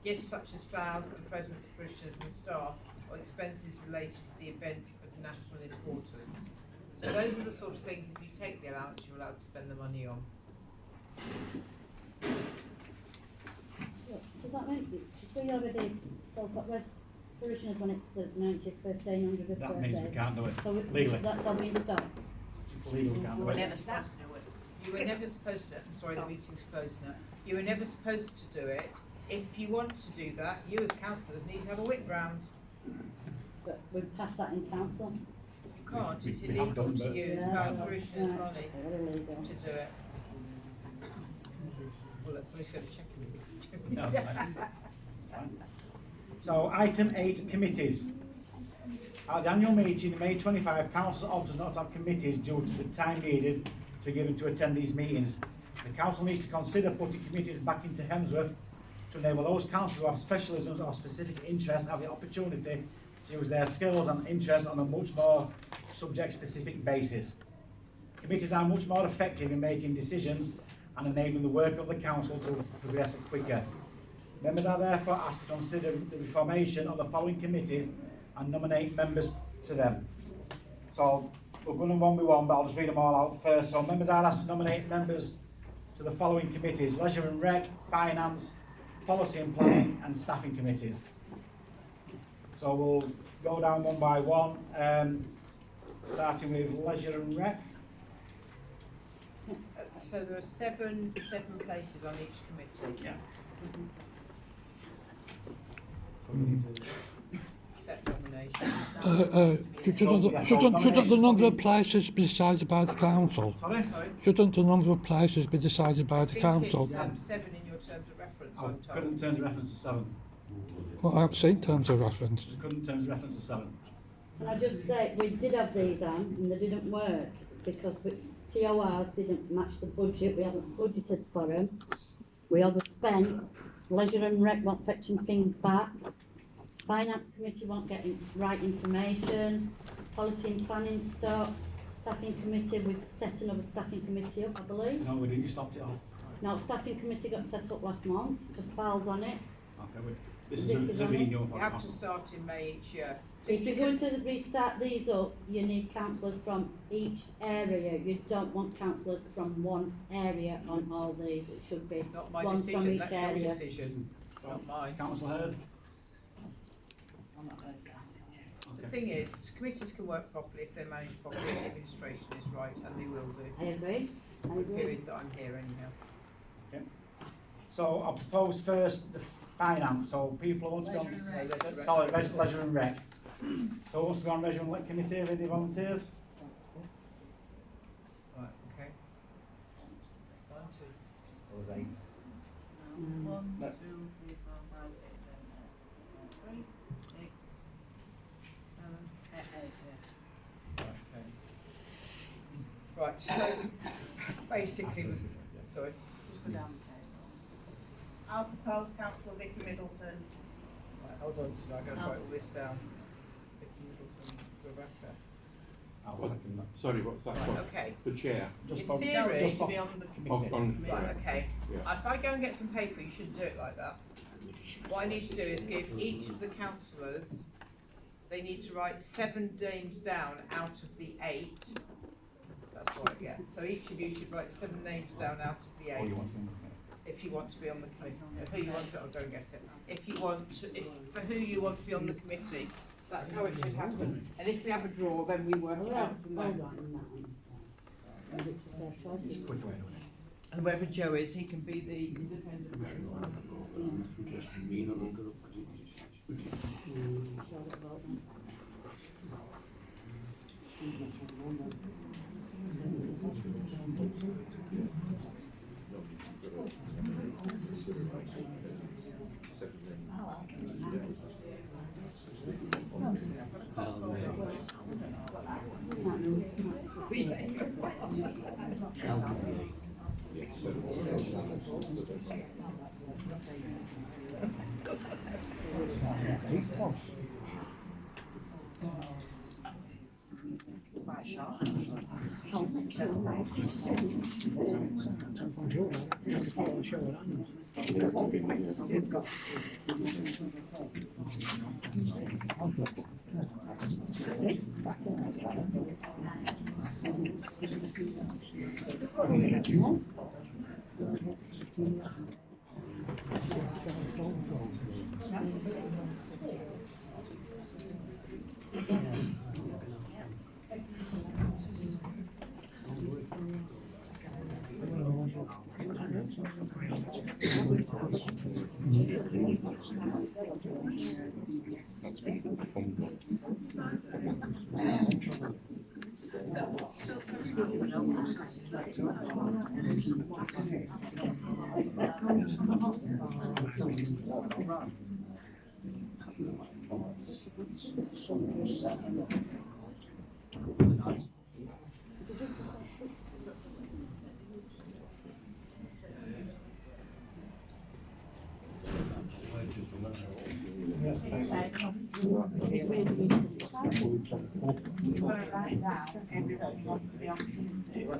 Gifts such as flowers and presents to parishioners and staff, or expenses related to the events of national importance. So those are the sort of things, if you take the allowance, you're allowed to spend the money on. Does that mean, because we already sold that parishioners when it's the 90th birthday, 100th birthday? That means we can't do it So legally. that's all being stopped? Legally can't do it. Never supposed to do it. You were never supposed to, I'm sorry, the meeting's closed now. You were never supposed to do it. If you want to do that, you as councillors need to have a whip round. But we passed that in council. You can't, it's We have illegal done, to but- use parishioners' money Illegal. to do it. Well, look, somebody's going to check it. No, it's fine. Fine. So item 8, committees. At the annual meeting in May 25, council opted not to have committees due to the time needed to be given to attend these meetings. The council needs to consider putting committees back into Hemsworth to enable those councillors who have specialisms or specific interests have the opportunity to use their skills and interests on a much more subject-specific basis. Committees are much more effective in making decisions and enabling the work of the council to progress quicker. Members are therefore asked to consider the reformation of the following committees and nominate members to them. So we're going to one by one, but I'll just read them all out first. So members are asked to nominate members to the following committees: Leisure and Rec, Finance, Policy and Planning and Staffing Committees. So we'll go down one by one, starting with Leisure and Rec. So there are seven places on each committee. Yeah. Set nominations. Shouldn't the number of places be decided by the council? Sorry? Shouldn't the number of places be decided by I the think council? it's 7 in your terms of reference, I I'm couldn't told. terms of reference to 7. Well, I haven't seen terms of reference. Couldn't terms of reference to 7. And I just say, we did have these on and they didn't work because TORs didn't match the budget, we haven't budgeted for them. We overspent, Leisure and Rec weren't fetching things back. Finance Committee weren't getting right information, Policy and Planning stopped, Staffing Committee, we've set another Staffing Committee up, I believe. No, we didn't. You stopped it all. No, Staffing Committee got set up last month because Val's on it. Okay, this Dick is is a on it. video You for have to start in May each year. If you're going to restart these up, you need councillors from each area. You don't want councillors from one area on all these. It should be Not my one from decision, each that's your area. decision, not mine. Council Heard. I'm not going to say that. The thing is, committees can work properly if they're managed properly and the administration is right, and they will do. I agree. I For the agree. period that I'm here anyhow. So I'll propose first the finance. So people who want to be on Leisure and Rec. So who wants to be on Leisure and Rec committee? Any volunteers? Right, okay. 1, 2, So there's 8. 1, No. 2, 3, 4, 5, 6, 7, 8, 3, 6, 7, 8, 8, yeah. Right, Right, so basically, sorry. Just go down the table. I'll propose Councillor Vicky Middleton. Right, hold on, so I'm going to write all this down. Vicky Middleton, Rebecca. I'll second that. Sorry, what's that Right, for? okay. The chair? Just In for, theory, just To for, be on the committee. Right, okay. Yeah. If I go and get some paper, you shouldn't do it like that. What I need to do is give each of the councillors, they need to write 7 names down out of the 8. That's right, yeah. So each of you should write 7 names down out of the 8. oh, you want to? If you want to be on the committee. If who you want to, I'll go and get it. If you want to, for who you want to be on the committee, that's how it should happen. And if we have a draw, then we work it out from there. It's quick way of doing it. And wherever Joe is, he can be the independent.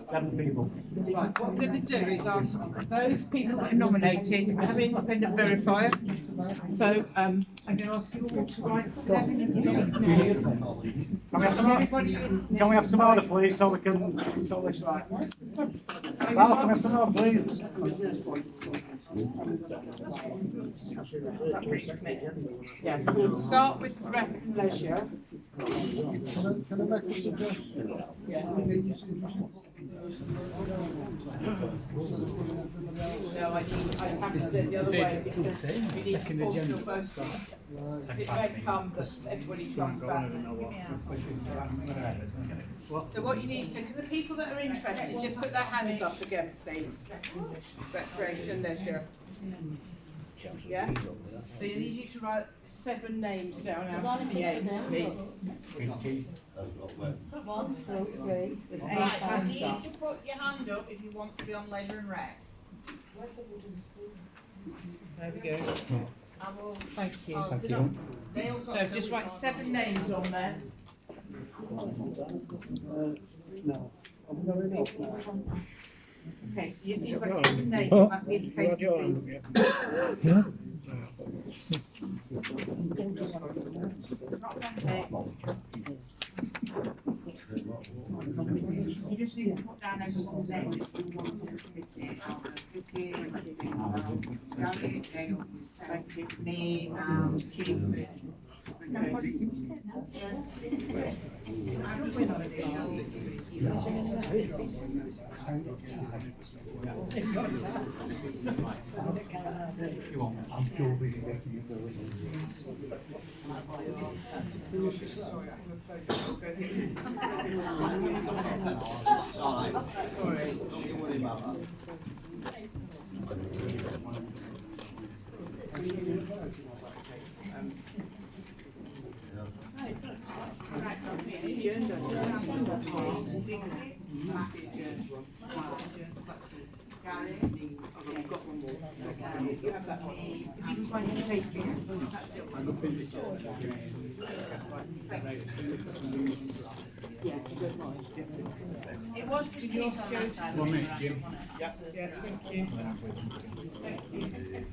Seven people. Right, what I'm going to do is ask those people that are nominated, have an independent verifier. So, I'm going to ask you all to write 7 names. Can we have some order, please, so we can, so we, right. Val, can we have some order, please? Yeah, so we'll start with rec and leisure. Can I make a suggestion? Yeah. No, I have to do it the other way because we need to pause your votes. It may come that everybody comes back. So what you need to, can the people that are interested just put their hands up again, please? Recreation, leisure. Yeah? So you need you to write 7 names down out of the 8, please. 1, 2, 3. There's 8 Right, I hands need up. to put your hand up if you want to be on leisure and rec. Where's the wooden spoon? There we go. I will. Thank you. Oh, Thank you. Dale's got So to just be write on. 7 names on there. No. Okay, so you've got 7 names on that piece of paper, please. You just need to put down everyone's names who wants to committee. Vicky, Gary, Dale, me, Keith. I'm just going on additional. You want? I'm too busy making it go. Sorry, I'm afraid I'll go Right, so Gary? I've got one more. Okay, you have that one. If you can find your face here, that's it. It was just yours, Joe's. 1 minute, Jim. Yeah, thank you. Thank you. Thank you.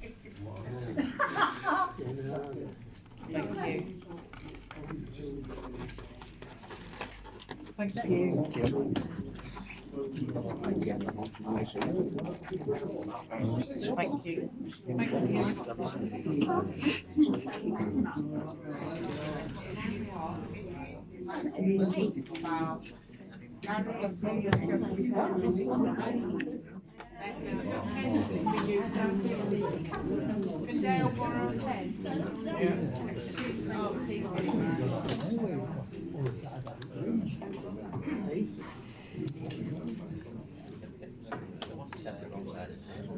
Thank you. Thank you. Can Dale borrow a pen? Set it wrong side of the table.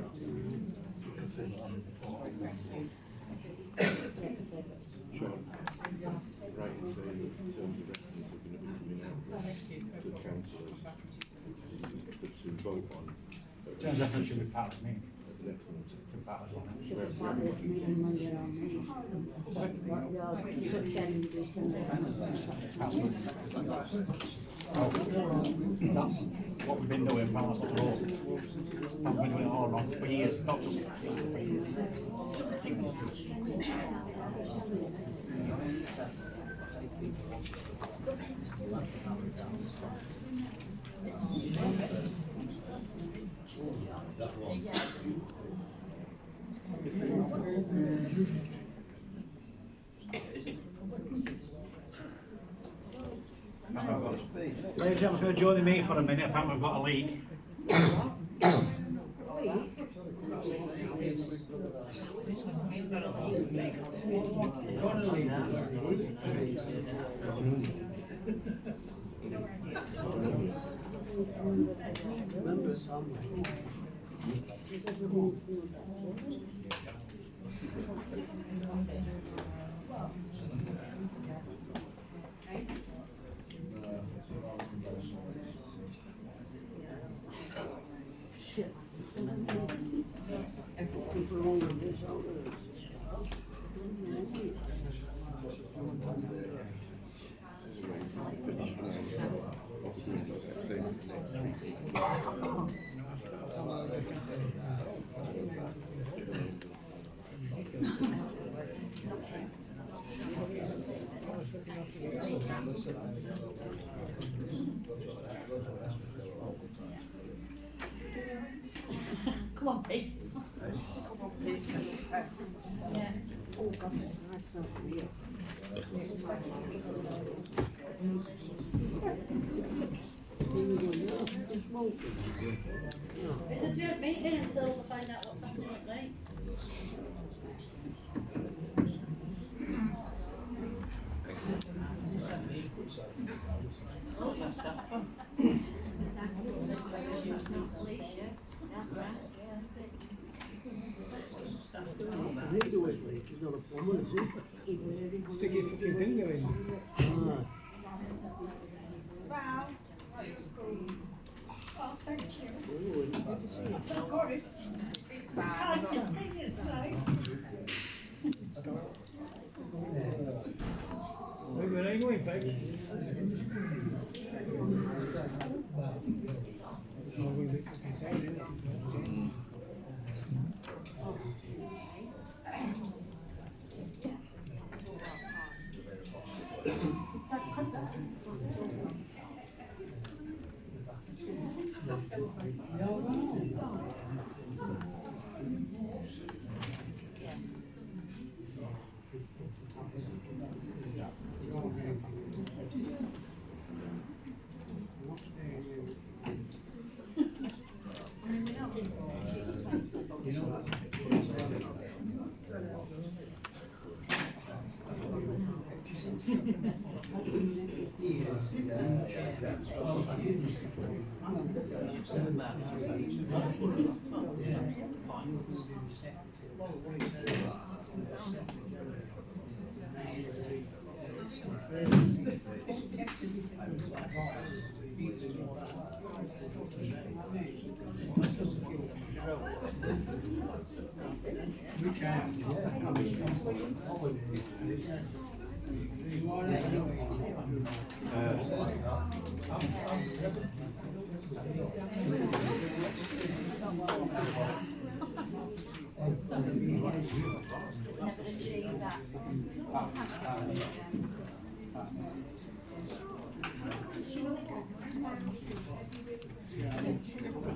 Sure. Right, so in terms of residents are going to be coming out to the councillors to vote on. Turns out it should be part of me. Excellent. Should be part as well. Should have started at meeting Monday on me. Your chairman will do That's what we've been doing, balance of the rules. We've been doing it all wrong for years, not just for years. Ladies and gentlemen, I'm going to join the meeting for a minute. Apparently we've got a leak. Come on, Pete. Come on, Pete. Yeah. Oh, God, that's nice stuff for you. It's a joint meeting until we find out what's happening at night. He's not a plumber, is he? Stick his fucking finger in. Wow. Oh, thank you. I've got it. It's bad. Can't you sing it, Where are you going, babe? Never achieve that.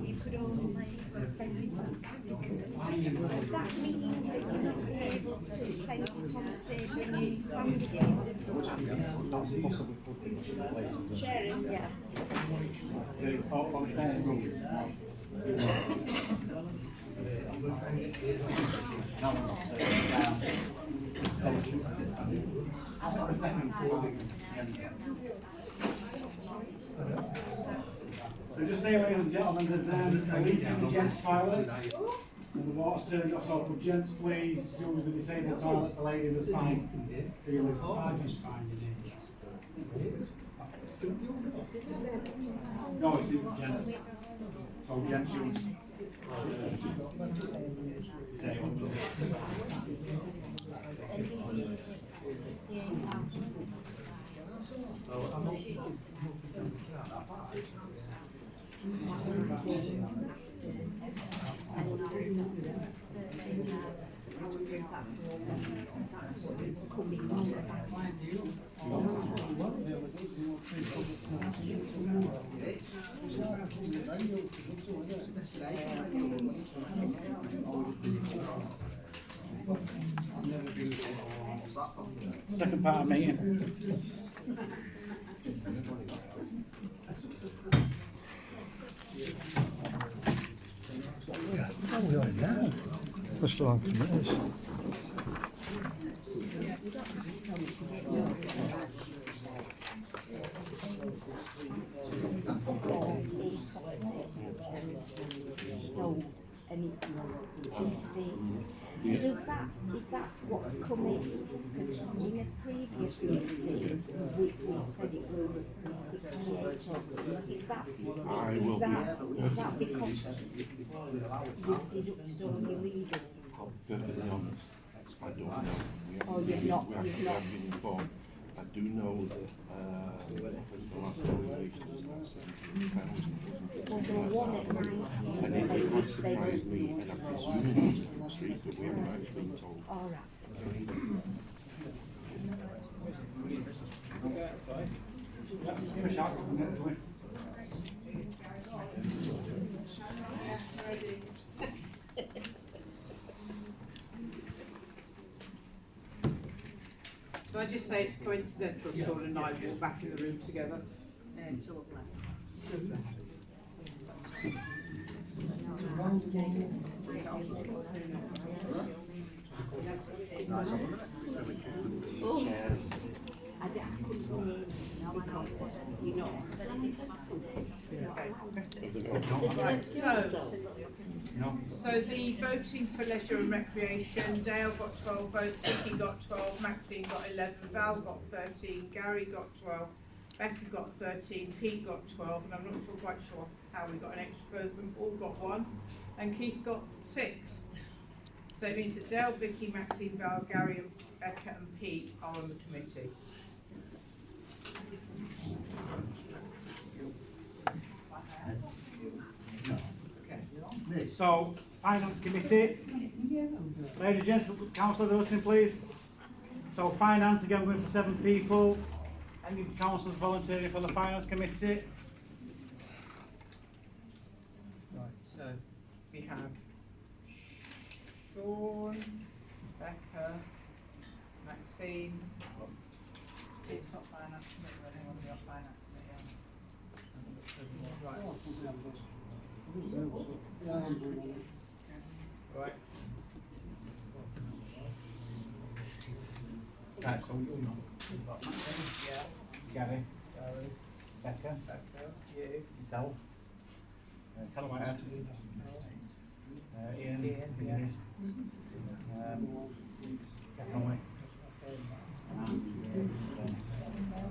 You could only spend it on would that mean that you must be able to spend it on, say, bringing Sandgate? That's possible for Sharing, yeah. So just say, ladies and gentlemen, there's a leak in the gents' toilets, and the water's turned off, so could gents please use the disabled toilets, the ladies is fine. So you No, it's in gents. So gents use. Second part of meeting. That's the long committees. Is that what's coming? Because in a previous meeting, we said it was 68. Is that because you've deducted all your legal? I'm perfectly honest, I don't know. You've not. Been informed. I do know that the last valuation was about £17,000. Well, there were one at 19. And it has surprised me, and I presume it's on the street, but we haven't actually been told. All right. Give a shout. Can I just say it's coincidental Sean and I were back in the room together? I couldn't name because, you know. Right, so the voting for leisure and recreation, Dale got 12 votes, Vicky got 12, Maxine got 11, Val got 13, Gary got 12, Becky got 13, Pete got 12, and I'm not quite sure how we got an extra person, Paul got 1, and Keith got 6. So it means that Dale, Vicky, Maxine, Val, Gary, Becca and Pete are on the committee. So, Finance Committee. Ladies and gents, councillors are listening please. So Finance, again, we're going for 7 people. Any councillors volunteering for the Finance Committee? Right, so we have Sean, Becca, Maxine. It's not Finance Committee, I think we'll be on Finance Committee. Right. Right. Right, so you know. Yeah. Gary. Becca. You. Yourself. Callum Whitehead. Ian. Yeah. Conway.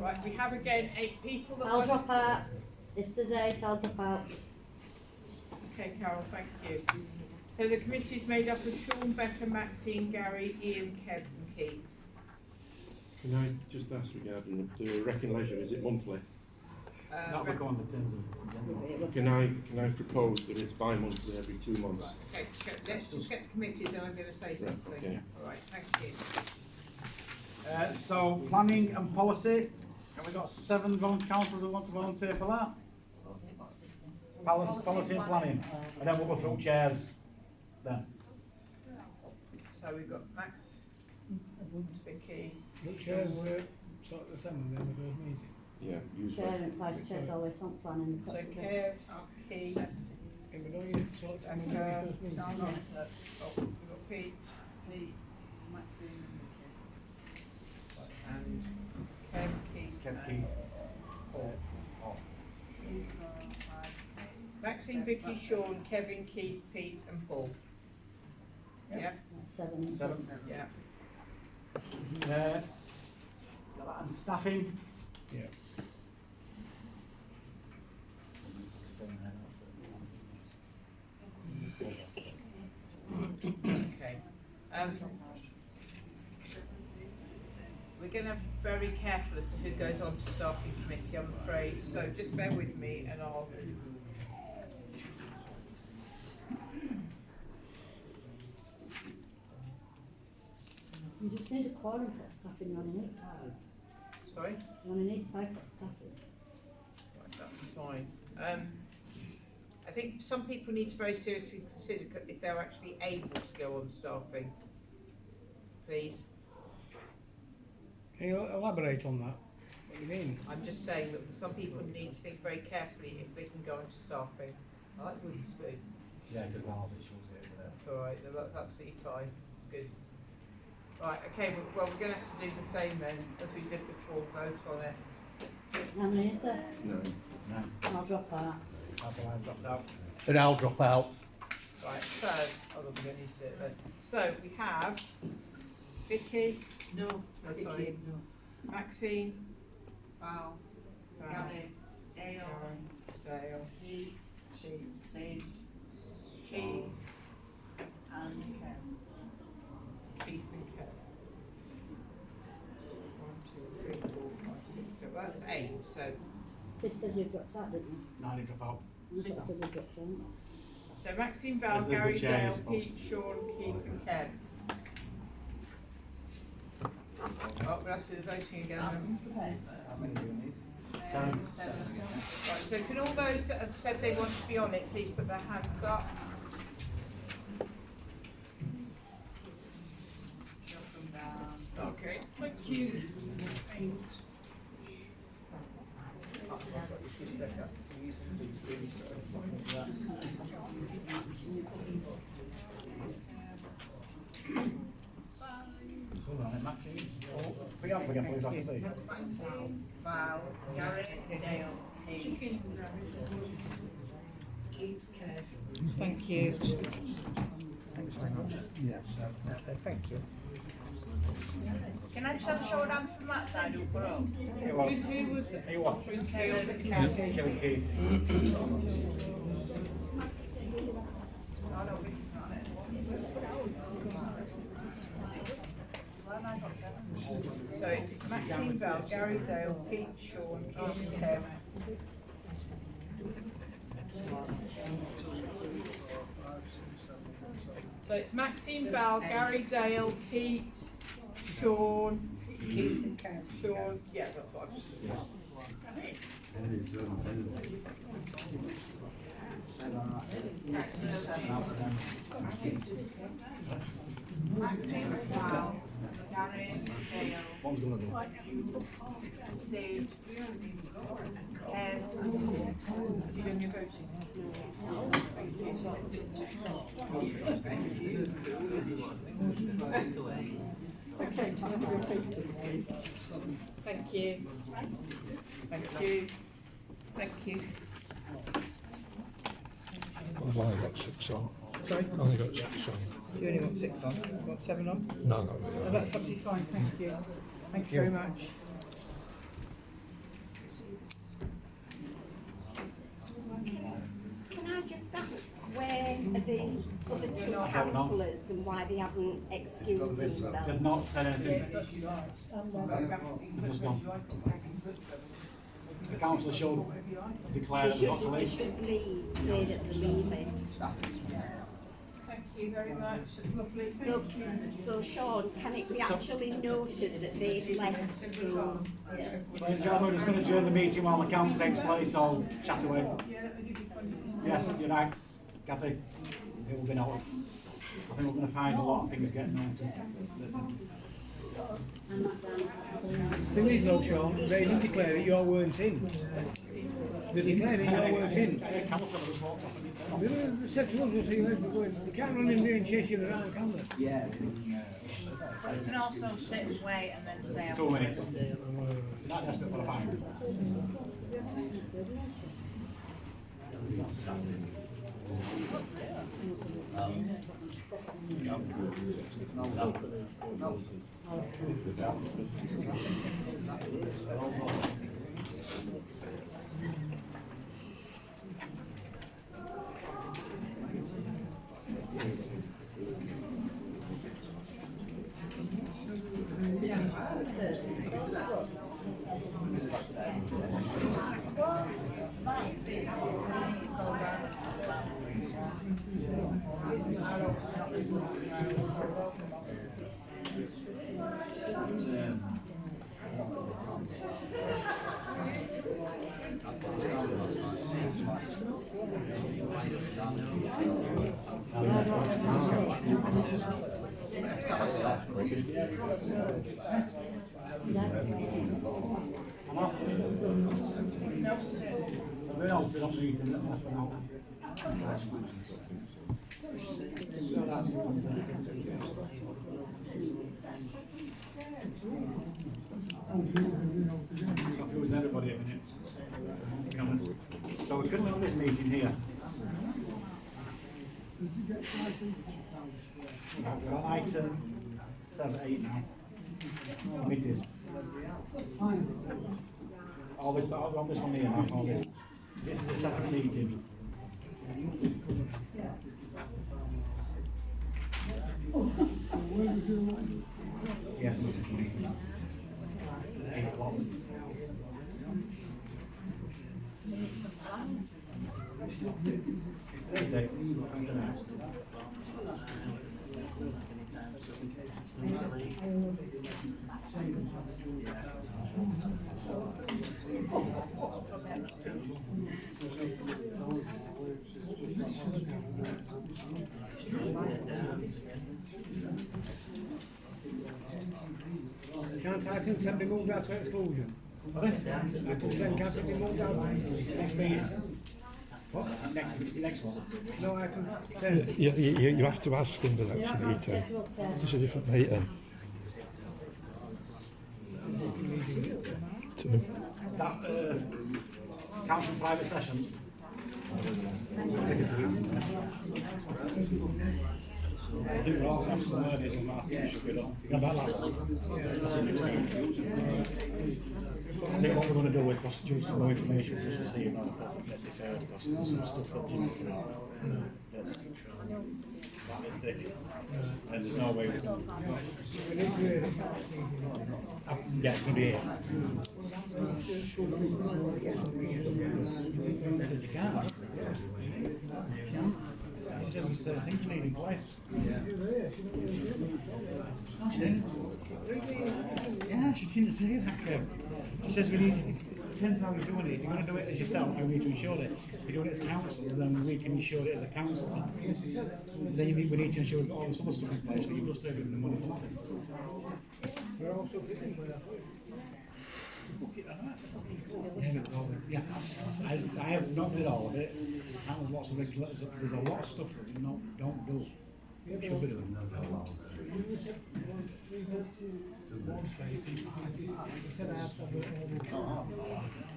Right, we have again 8 people. I'll drop out. If there's 8, I'll drop out. Okay, Carol, thank you. So the committee is made up of Sean, Becca, Maxine, Gary, Ian, Kev and Keith. Can I just ask regarding the Wrecking Leisure, is it monthly? That will go on the terms of. Can I propose that it's bi-monthly every 2 months? Okay, let's just get the committees and I'm going to say something. okay. All right, thank you. So planning and policy, have we got 7 councillors who want to volunteer for that? Policy and planning, and then we'll go through chairs then. So we've got Max, Vicky. The chairs were sort of the same in the first meeting. Yeah, usually. Chair and vice chair's always on planning. So Kev, Keith, And we don't even sort of and in the first meeting. we've got Pete, Maxine and Kev, Keith, Kev, and Keith. Paul. Maxine, Vicky, Sean, Kevin, Keith, Pete and Paul. Yeah? 7. 7. Yeah. And staffing. Yeah. Okay. We're going to be very careful as to who goes on to staffing committee, I'm afraid. So just bear with me and I'll. You just need a quorum for staffing, you only need 5. Sorry? You only need 5 for staffing. Right, that's fine. I think some people need to very seriously consider if they're actually able to go on staffing. Please. Can you elaborate on that? What do you mean? I'm just saying that some people need to think very carefully if they can go into staffing. I like wooden spoon. Yeah, because Miles issues here with that. That's all right. No, that's absolutely fine. It's good. Right. Okay. Well, we're going to have to do the same then as we did before. Vote on it. How many is there? No. No, I'll drop that. that's why I've dropped out. And I'll drop out. Right. So, oh, we're going to use it then. So we have Vicky. No, Oh, sorry. Maxine. Val, Gary, Dale, Dale. Pete, Keith. Sid, Keith. and Kev. Keith and Kev. 1, 2, 3, 4, 5, 6, 7. That's 8. So, 6 said you dropped out, didn't you? No, I didn't drop out. You said you dropped out. so Maxine, Val, There's the Gary, chair, I Dale, suppose. Pete, Sean, Keith, and Kev. Oh, we'll have to do the voting again. Then. How many do you need? 7. Right. So, can all those that have said they want to be on it, please put their hands up. Drop them down. Okay. Thank you. Hold on, Maxine. Bring up again, please, I can see. Maxine, Val, Gary, Dale, Pete, Keith, Kev. Thank you. Thanks very much. Yeah. Okay, thank you. Can I just have a show of hands from that side up or up? Who was offering Dale the county? Kevin Keith. Oh, no, Vicky's not it. Why have I got 7? So it's Maxine, Val, Gary, Dale, Pete, Sean, Keith, and Kev. So it's Maxine, Val, Gary, Dale, Pete, Sean, Keith, and Kev. Sean, yeah, that's what I've just said. Maxine, Val, Gary, Dale, One's gonna do. Sid, Kev, Have you done your voting? Okay, time to repeat. Thank you. Thank you. Thank you. I've only got 6 on. Sorry? I've only got 6 on. You only want 6 on? You want 7 on? No, no. Oh, that's absolutely fine, thank you. Thank you very much. Can I just ask, the other two know. councillors and why they haven't excused themselves? They've not said anything. They've just gone. The council should declare that we've got to They leave. should leave, say that they're leaving. Thank you very much, it's lovely, So, thank you. so Sean, can it be actually noted that they've left? So, Ladies and gentlemen, we're just going to adjourn the meeting while the count takes place, so chat away. Yes, you're right, Kathy. It will be noted. I think we're going to find a lot of things getting noted. The thing is though, Sean, they didn't declare that you weren't in. They declared that you weren't in. The council has walked off and it's They said to us, they can't run in there and chase you around, can they? Yeah. You can also sit and wait and then say. 2 minutes. Not desperate for a pint. Confusing everybody a minute. So we're going to run this meeting here. We're on item 7-8 now. Committees. All this, on this one here now, all this. This is the second meeting. Yeah, the second meeting. 8 o'clock. It's Thursday. Can't item 10 be moved out to exclusion? Sorry? Item 10 can't be moved out. Next meeting. What? Next one. No, item 10. You have to ask in the next meeting. It's a different meeting. That council private session. I think we're all after the murders and that. Yeah. Should be done. About that. That's it next week. I think what we're going to do is produce some more information for us to see about that deferred because there's some stuff that Jimmy's doing that's slightly thick and there's no way we can. Yeah, it's going to be here. They said you can't. It's just I think you need in place. Yeah, she didn't say that, Kev. She says we need, it depends how you're doing it. If you're going to do it as yourself, you need to insure it. If you're doing it as councils, then we can insure it as a council. Then we need to ensure all this other stuff in place, but you've just taken the money for that. Yeah, I have not did all of it. There's lots of there's a lot of stuff that we don't do. Should be doing.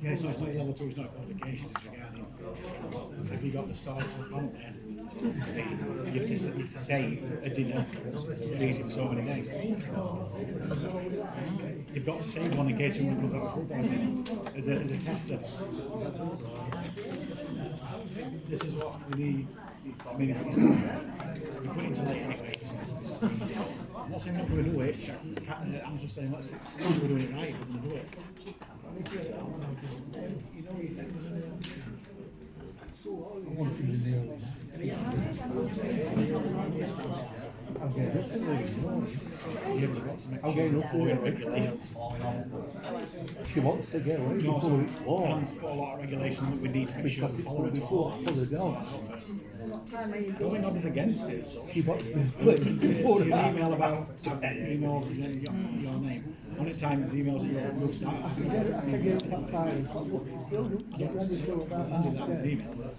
Yeah, so it's not level 2, it's not qualifications, it's regarding have you got the stars on there, you have to save a dinner freezer for so many days. You've got to save one in case someone goes out of food poisoning as a tester. This is what we need. I mean, it's put it to late anyway. I'm not saying we're not going to do it. I'm just saying let's we're doing it right. We're going to do it. I'm getting up for regulations. She wants to get away before it's war. There's a lot of regulations that we need to make sure we follow it all. Going on is against it. So She wants to to your email about emails and your name. How many times emails that your group staff? I can get that fine. Send you that in an email, but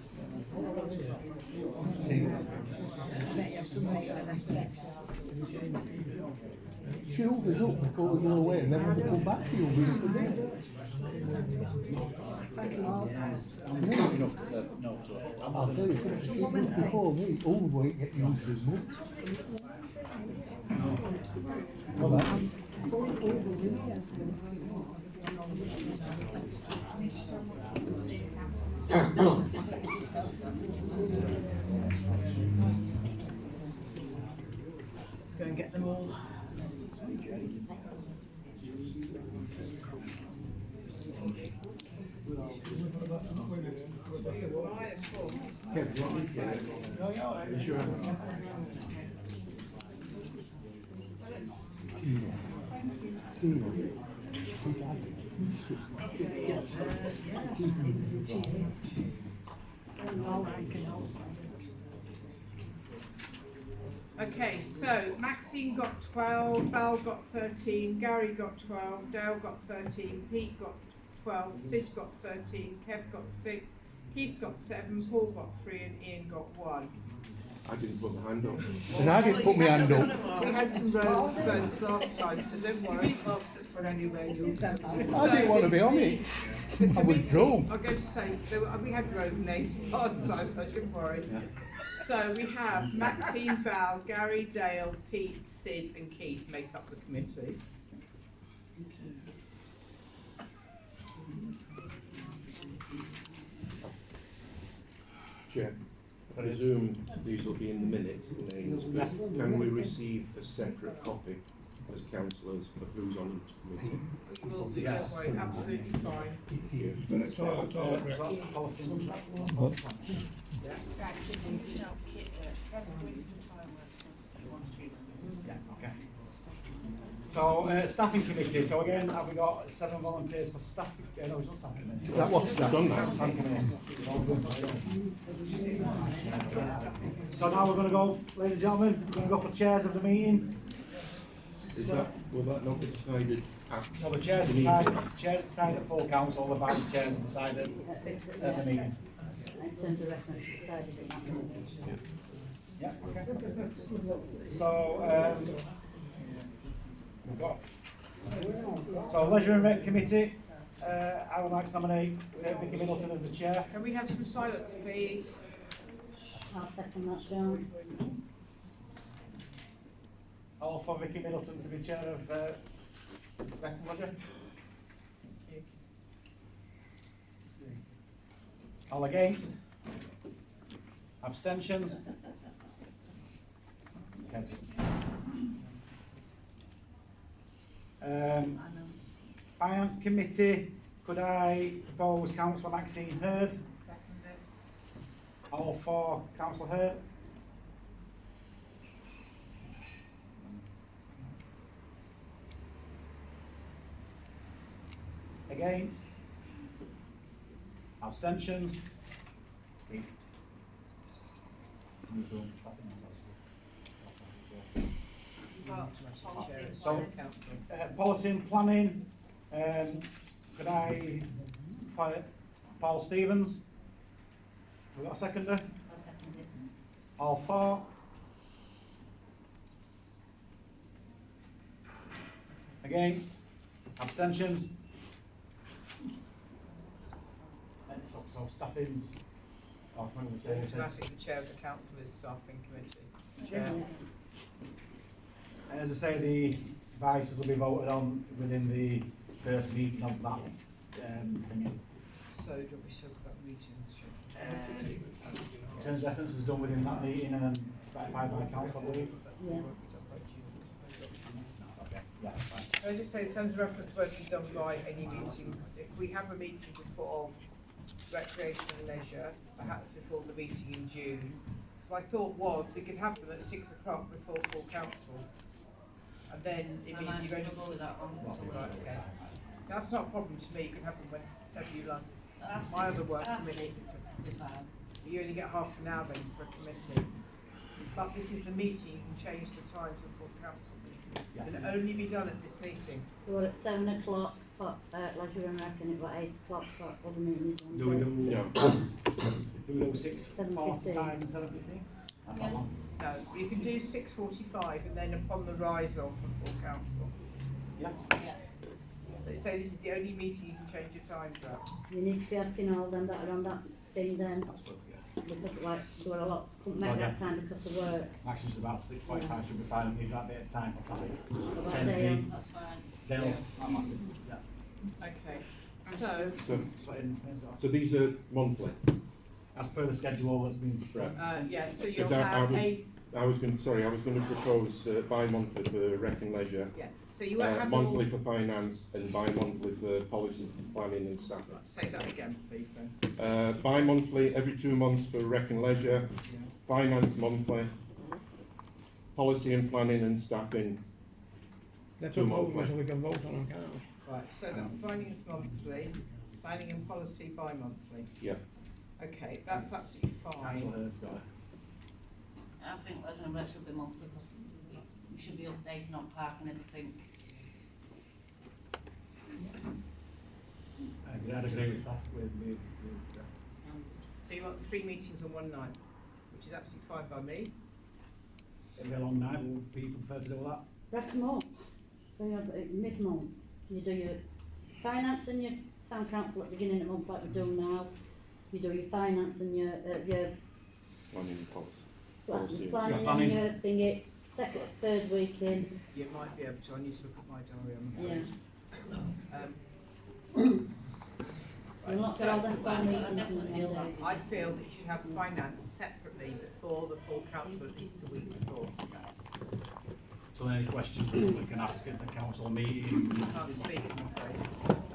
She'll be up before we go away, and then when we come back, she'll be up again. I'm enough to say no to it. I'll tell you, she was before me, overweight get used as much. Well, that. Let's go and get them all. Okay, so Maxine got 12, Val got 13, Gary got 12, Dale got 13, Pete got 12, Sid got 13, Kev got 6, Keith got 7, Paul got 3 and Ian got 1. I didn't put my hand up. And I didn't put my hand up. We had some votes last time, so don't worry. For anywhere you'll I didn't want to be on it. I was drunk. I'm going to say, we had road names last time, so don't worry. So we have Maxine, Val, Gary, Dale, Pete, Sid and Keith make up the committee. Chair, I presume these will be in the minutes, the names, but can we receive a separate copy as councillors of who's on each committee? Will do, don't worry, absolutely fine. so that's the policy. Okay. So staffing committee. So again, have we got 7 volunteers for staff? No, it's not staffing committee. That was done now. So now we're going to go, ladies and gentlemen, we're going to go for chairs of the meeting. Is that, will that not be decided after? So the chairs decide at full council, the vice chairs decide at the meeting. In terms of reference, decided in that meeting. Yeah, okay. So, we've got, so Leisure and Rec Committee, I would like to nominate Vicky Middleton as the chair. Can we have some silence, please? I'll second that, Sean. All for Vicky Middleton to be chair of Rec and Leisure. All against? Abstentions? Finance Committee, could I propose Councillor Maxine Hurd? Seconded. All for Councillor Hurd? Against? Abstentions? So, policy and planning, could I, Paul Stevens? Have we got a seconder? I'll second it. All for? Against? Abstentions? So staffing's, Automatically the chair of the council is staffing committee. Chair. As I say, the vices will be voted on within the first meeting of that thing. So do we still got meetings scheduled? Terms of reference is done within that meeting and then ratified by council, I believe. Yeah. Okay, yeah, that's fine. Can I just say, in terms of reference won't be done by any meeting, if we have a meeting before recreation and leisure, perhaps before the meeting in June. So my thought was, we could have them at 6 o'clock before full council. And then it And means I you're going struggle with that one. Right, okay. That's not a problem to me, you can have them whenever you like. That's My other work that's committee. it's fine. You only get half an hour then for a committee. But this is the meeting, you can change the time to full council meeting. Yes. It'll only be done at this meeting. So we're at 7 o'clock for leisure and rec, and it was 8 o'clock for other meetings. Do we do, Yeah. do we do 6:45 and 7:15? That's not long. No, you can do 6:45 and then upon the rise of for full council. Yeah. Yeah. They say this is the only meeting you can change your times at. You need to be asking all them that are on that thing then, That's good, yeah. because like, there were a lot, couldn't make that time because of work. Actually, it's about 6:45 should be fine, is that bit of time for traffic? About Change there. the That's fine. Dale's, I'm active, yeah. Okay, so, So these are monthly. As per the schedule that's been. Right. yeah, so you'll Because have I was going to propose bi-monthly for rec and leisure, yeah, so you won't have monthly for finance and bi-monthly for policy, planning and staff. Say that again, please then. Bi-monthly every 2 months for rec and leisure, finance monthly, policy and planning and staffing. They're 2 proposals monthly. so we can vote on them, can't we? Right, so that finance monthly, planning and policy bi-monthly. Yeah. Okay, that's absolutely Council fine. Hurd's got it. I think leisure and rec should be monthly because we should be updating on park and everything. I'd agree with that, with So you want 3 meetings on one night, which is absolutely fine by me. it'll be a long night, would people prefer to do all that? Rack 'em up. So you have mid-month, you do your finance and your town council at the beginning of the month like we're doing now. You do your finance and your Planning and policy. planning Planning. and your thingy, second, third week in. You might be able to, I need to look at my diary on the Yeah. phone. You'll not get all them Well, planning I meetings in definitely one feel day. that. I feel that you should have finance separately before the full council, at least a week before. So any questions that we can ask at the council meeting? You can't speak, I'm afraid.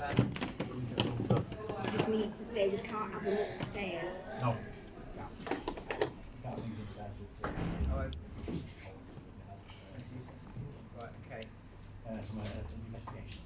I just need to say we can't have them upstairs. No. Oh, right, okay. Some investigation.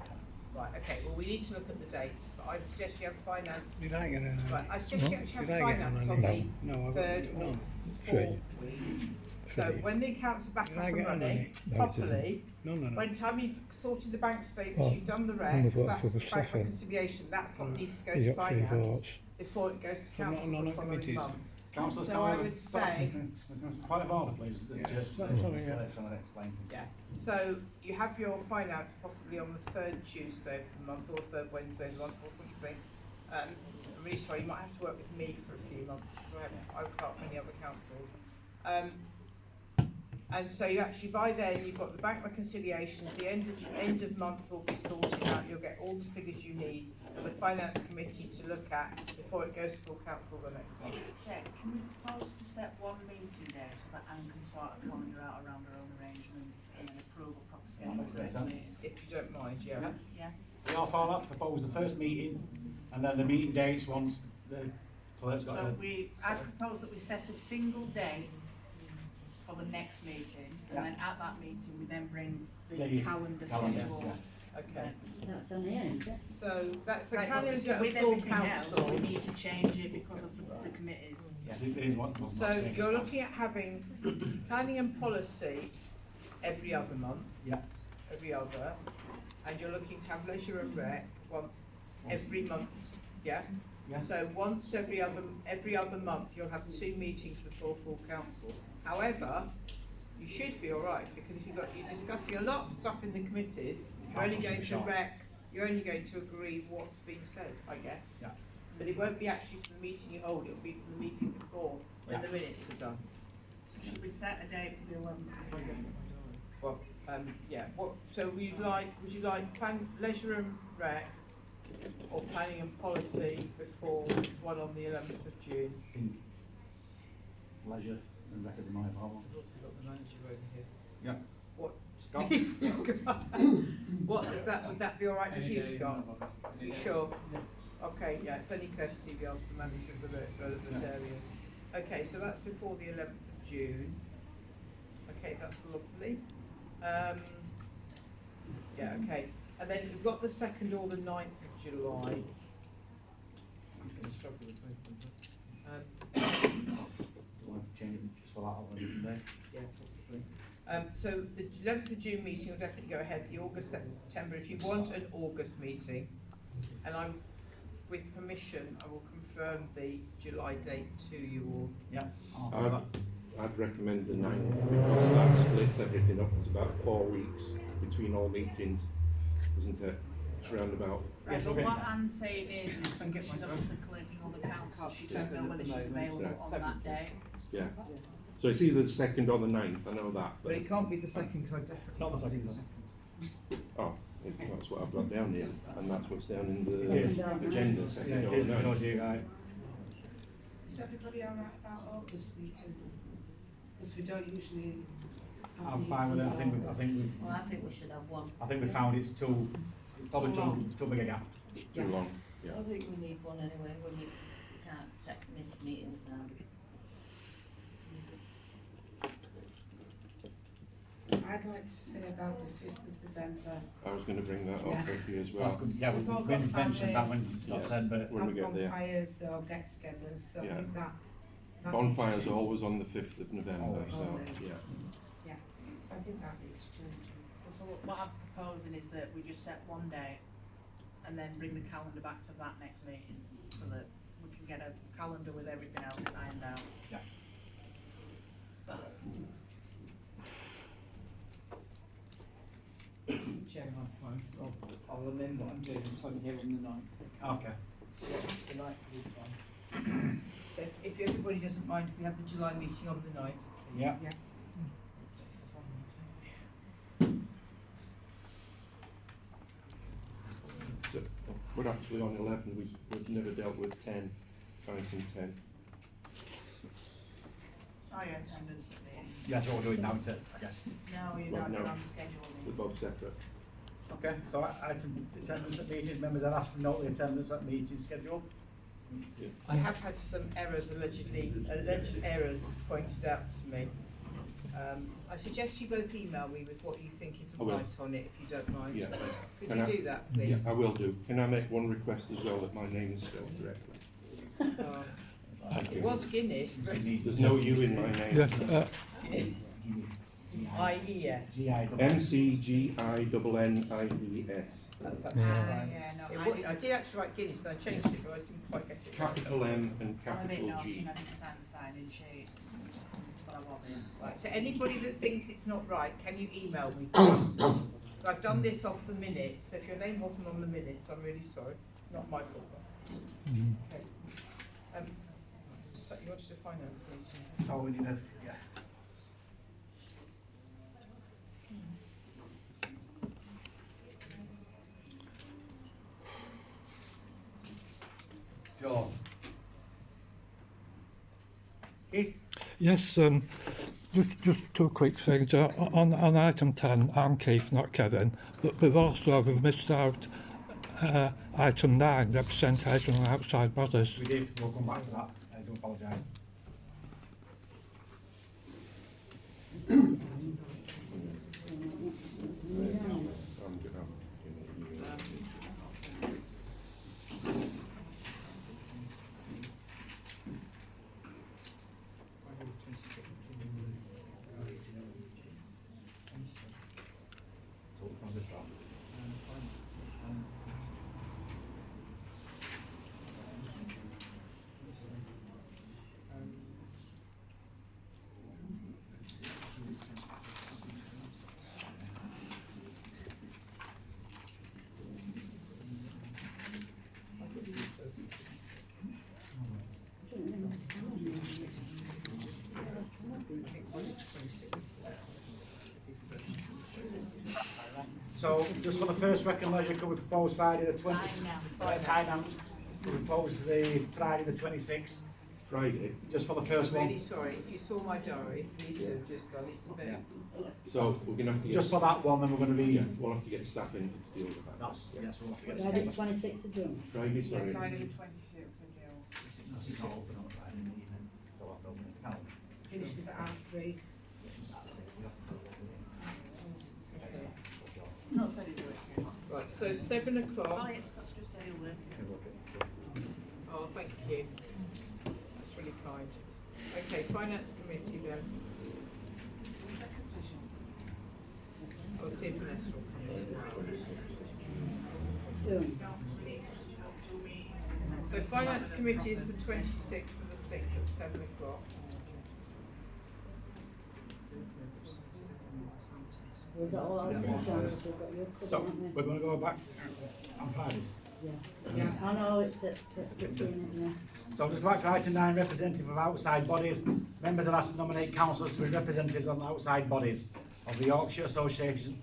Right, okay, well, we need to look at the dates, but I suggest you have finance. Did I get an? Right, I suggest you actually have Did I get finance an on idea? the No, I third got or none. fourth week. So when the accounts are back Did up I and get an running idea? properly, No, no, no. by the time you've sorted the bank statements, Oh, you've done the and recs, the vote that's for the the bank second. reconciliation, that's what needs to go He's to got 3 finance votes. before it goes to So not- council not the on following committees? month. Councillors, So I would say, point of order, please. Sorry, yeah. Trying to explain. yeah, so you have your finance possibly on the 3rd Tuesday of the month or 3rd Wednesday of the month or something. I'm really sorry, you might have to work with me for a few months because I've got many other councils. And so you actually, by then, you've got the bank reconciliations, the end of month will be sorted out, you'll get all the figures you need for the finance committee to look at before it goes to full council the next month. Chair, can we propose to set one meeting day so that Anne can sort of calendar out around her own arrangements and then approve a proper schedule makes for next sense. meeting? If you don't mind, yeah. Yeah? We are for that, propose the first meeting, and then the meeting dates once the clerk's got So it. I propose that we set a single date for the next meeting, and then at that meeting, we then bring the calendar schedule. Okay. That's on here, isn't it? So that's the Right, but calendar with of full everything else, council. we need to change it because of the committees. Yes, it is what. So you're looking at having planning and policy every other month. Yeah. Every other, and you're looking to have leisure and rec every month, yeah? Yeah. So once every other month, you'll have 2 meetings before full council. However, you should be all right because if you're discussing a lot of stuff in the committees, you're only going to rec. You're only going to agree what's being said, I guess. Yeah. But it won't be actually for the meeting you hold. It'll be for the meeting before when the minutes are done. Should we set a date for the 11th? Well, yeah. What? So would you like leisure and rec or planning and policy before one on the 11th of June? I think leisure and record of my problem. We've also got the manager over here. Yeah. What? Scott? What is that? Would that be all right with you, Scott? You sure? Okay, yeah, it's only courtesy we ask the manager for the relevant areas. Okay, so that's before the 11th of June. Okay, that's lovely. Yeah, okay. And then we've got the 2nd or the 9th of July. I'm going to struggle with both of them. Want to change it just for that holiday today? Yeah, possibly. So the 11th of June meeting will definitely go ahead. The August, September, if you want an August meeting, and I'm, with permission, I will confirm the July date to you all. Yeah. I'd recommend the 9th because that splits everything up. It's about 4 weeks between all meetings, isn't it? It's round about. Right, Yes, but okay. what Anne's saying is, she's obviously collecting all the council, she doesn't know whether she's available on that day. Yeah. So it's either the 2nd or the 9th, I know that. But it can't be the 2nd because I definitely. Not the 2nd. Oh, that's what I've got down here, and that's what's down in the agenda, 2nd or the 9th. Is everybody alright about August meeting? Because we don't usually have I'm fine with it. I think Well, I think we should have one. I think we found it's probably too big a gap. Too long, yeah. I think we need one anyway, we can't miss meetings now. I'd like to say about the 5th of November. I was going to bring that up with you as That's well. good. Yeah, We've all we got mentioned that when families. it's not said, but When we Have get there. bonfires or get-togethers, so I Yeah. think that needs Bonfire's changing. always on the 5th of November, Always. so, Always. yeah. Yeah, so I think that needs changing. So what I'm proposing is that we just set one day and then bring the calendar back to that next meeting so that we can get a calendar with everything else ironed out. yeah. Chairman, I'll amend what I'm doing, so I'm here on the 9th. Okay. The 9th will be fine. So if everybody doesn't mind, if we have the July meeting on the 9th, please. Yeah. Yeah. So, we're actually on 11, we've never dealt with 10, item 10. Oh yeah, attendance at meeting. Yeah, that's what we're doing now, isn't it? I guess. No, you're Well, not, no. you're on schedule. They're both separate. Okay, so item attendance at meetings, members are asked to note the attendance at meeting schedule. I have had some errors, alleged errors pointed out to me. I suggest you both email me with what you think is I will. right on it, if you don't mind. Yeah. Could Can you I- do that, please? I will do. Can I make one request as well that my name is spelled correctly? Thank It you. was Guinness, but There's no U in my name. Yes, IES. MCGINNIES. That's absolutely Yeah. fine. Yeah, no, I did actually write Guinness, and I changed it, but I didn't quite get it. Capital M and I'm a bit capital naughty G. and I didn't sign the sign-in sheet, but I want it. Right, so anybody that thinks it's not right, can you email me, please? So I've done this off the minutes, so if your name wasn't on the minutes, I'm really sorry, not my fault. Okay. So you wanted a finance meeting? So we need a, yeah. Go. Keith? yes, just two quick things. On item 10, I'm Keith, not Kevin, but we've missed out item 9, representation of outside bodies. We did, we'll come back to that, I do apologise. So what was this from? So just for the first Rec and Leisure, could we propose Friday the 20th? Finance. We propose the Friday the 26th. Friday. Just for the first I'm one. really sorry, if you saw my diary, these two have just gone into bed. So we're going to have to get... Just for that one, then we're going to be... Yeah, we'll have to get staff in to deal with that. That's, yes, we'll have to get Friday, staff. 26th of June. Friday, Yeah, sorry. Friday the 26th of June. It's not open on Friday evening, so I'll have to open it now. Finishes at half 3. Not said it would. Right, so 7 o'clock. It's got to say a word. Oh, thank you. That's really kind. Okay, Finance Committee then. I'll see if Vanessa will come as well. June. So Finance Committee is the 26th of the 6th at 7 o'clock. We've got all our insurance, we've got your cover, So, haven't we? we're going to go back on Fridays. Yeah. I know it's at 15, yes. So just go back to item 9, representative of outside bodies. Members are asked to nominate councillors to be representatives on outside bodies of the Yorkshire Association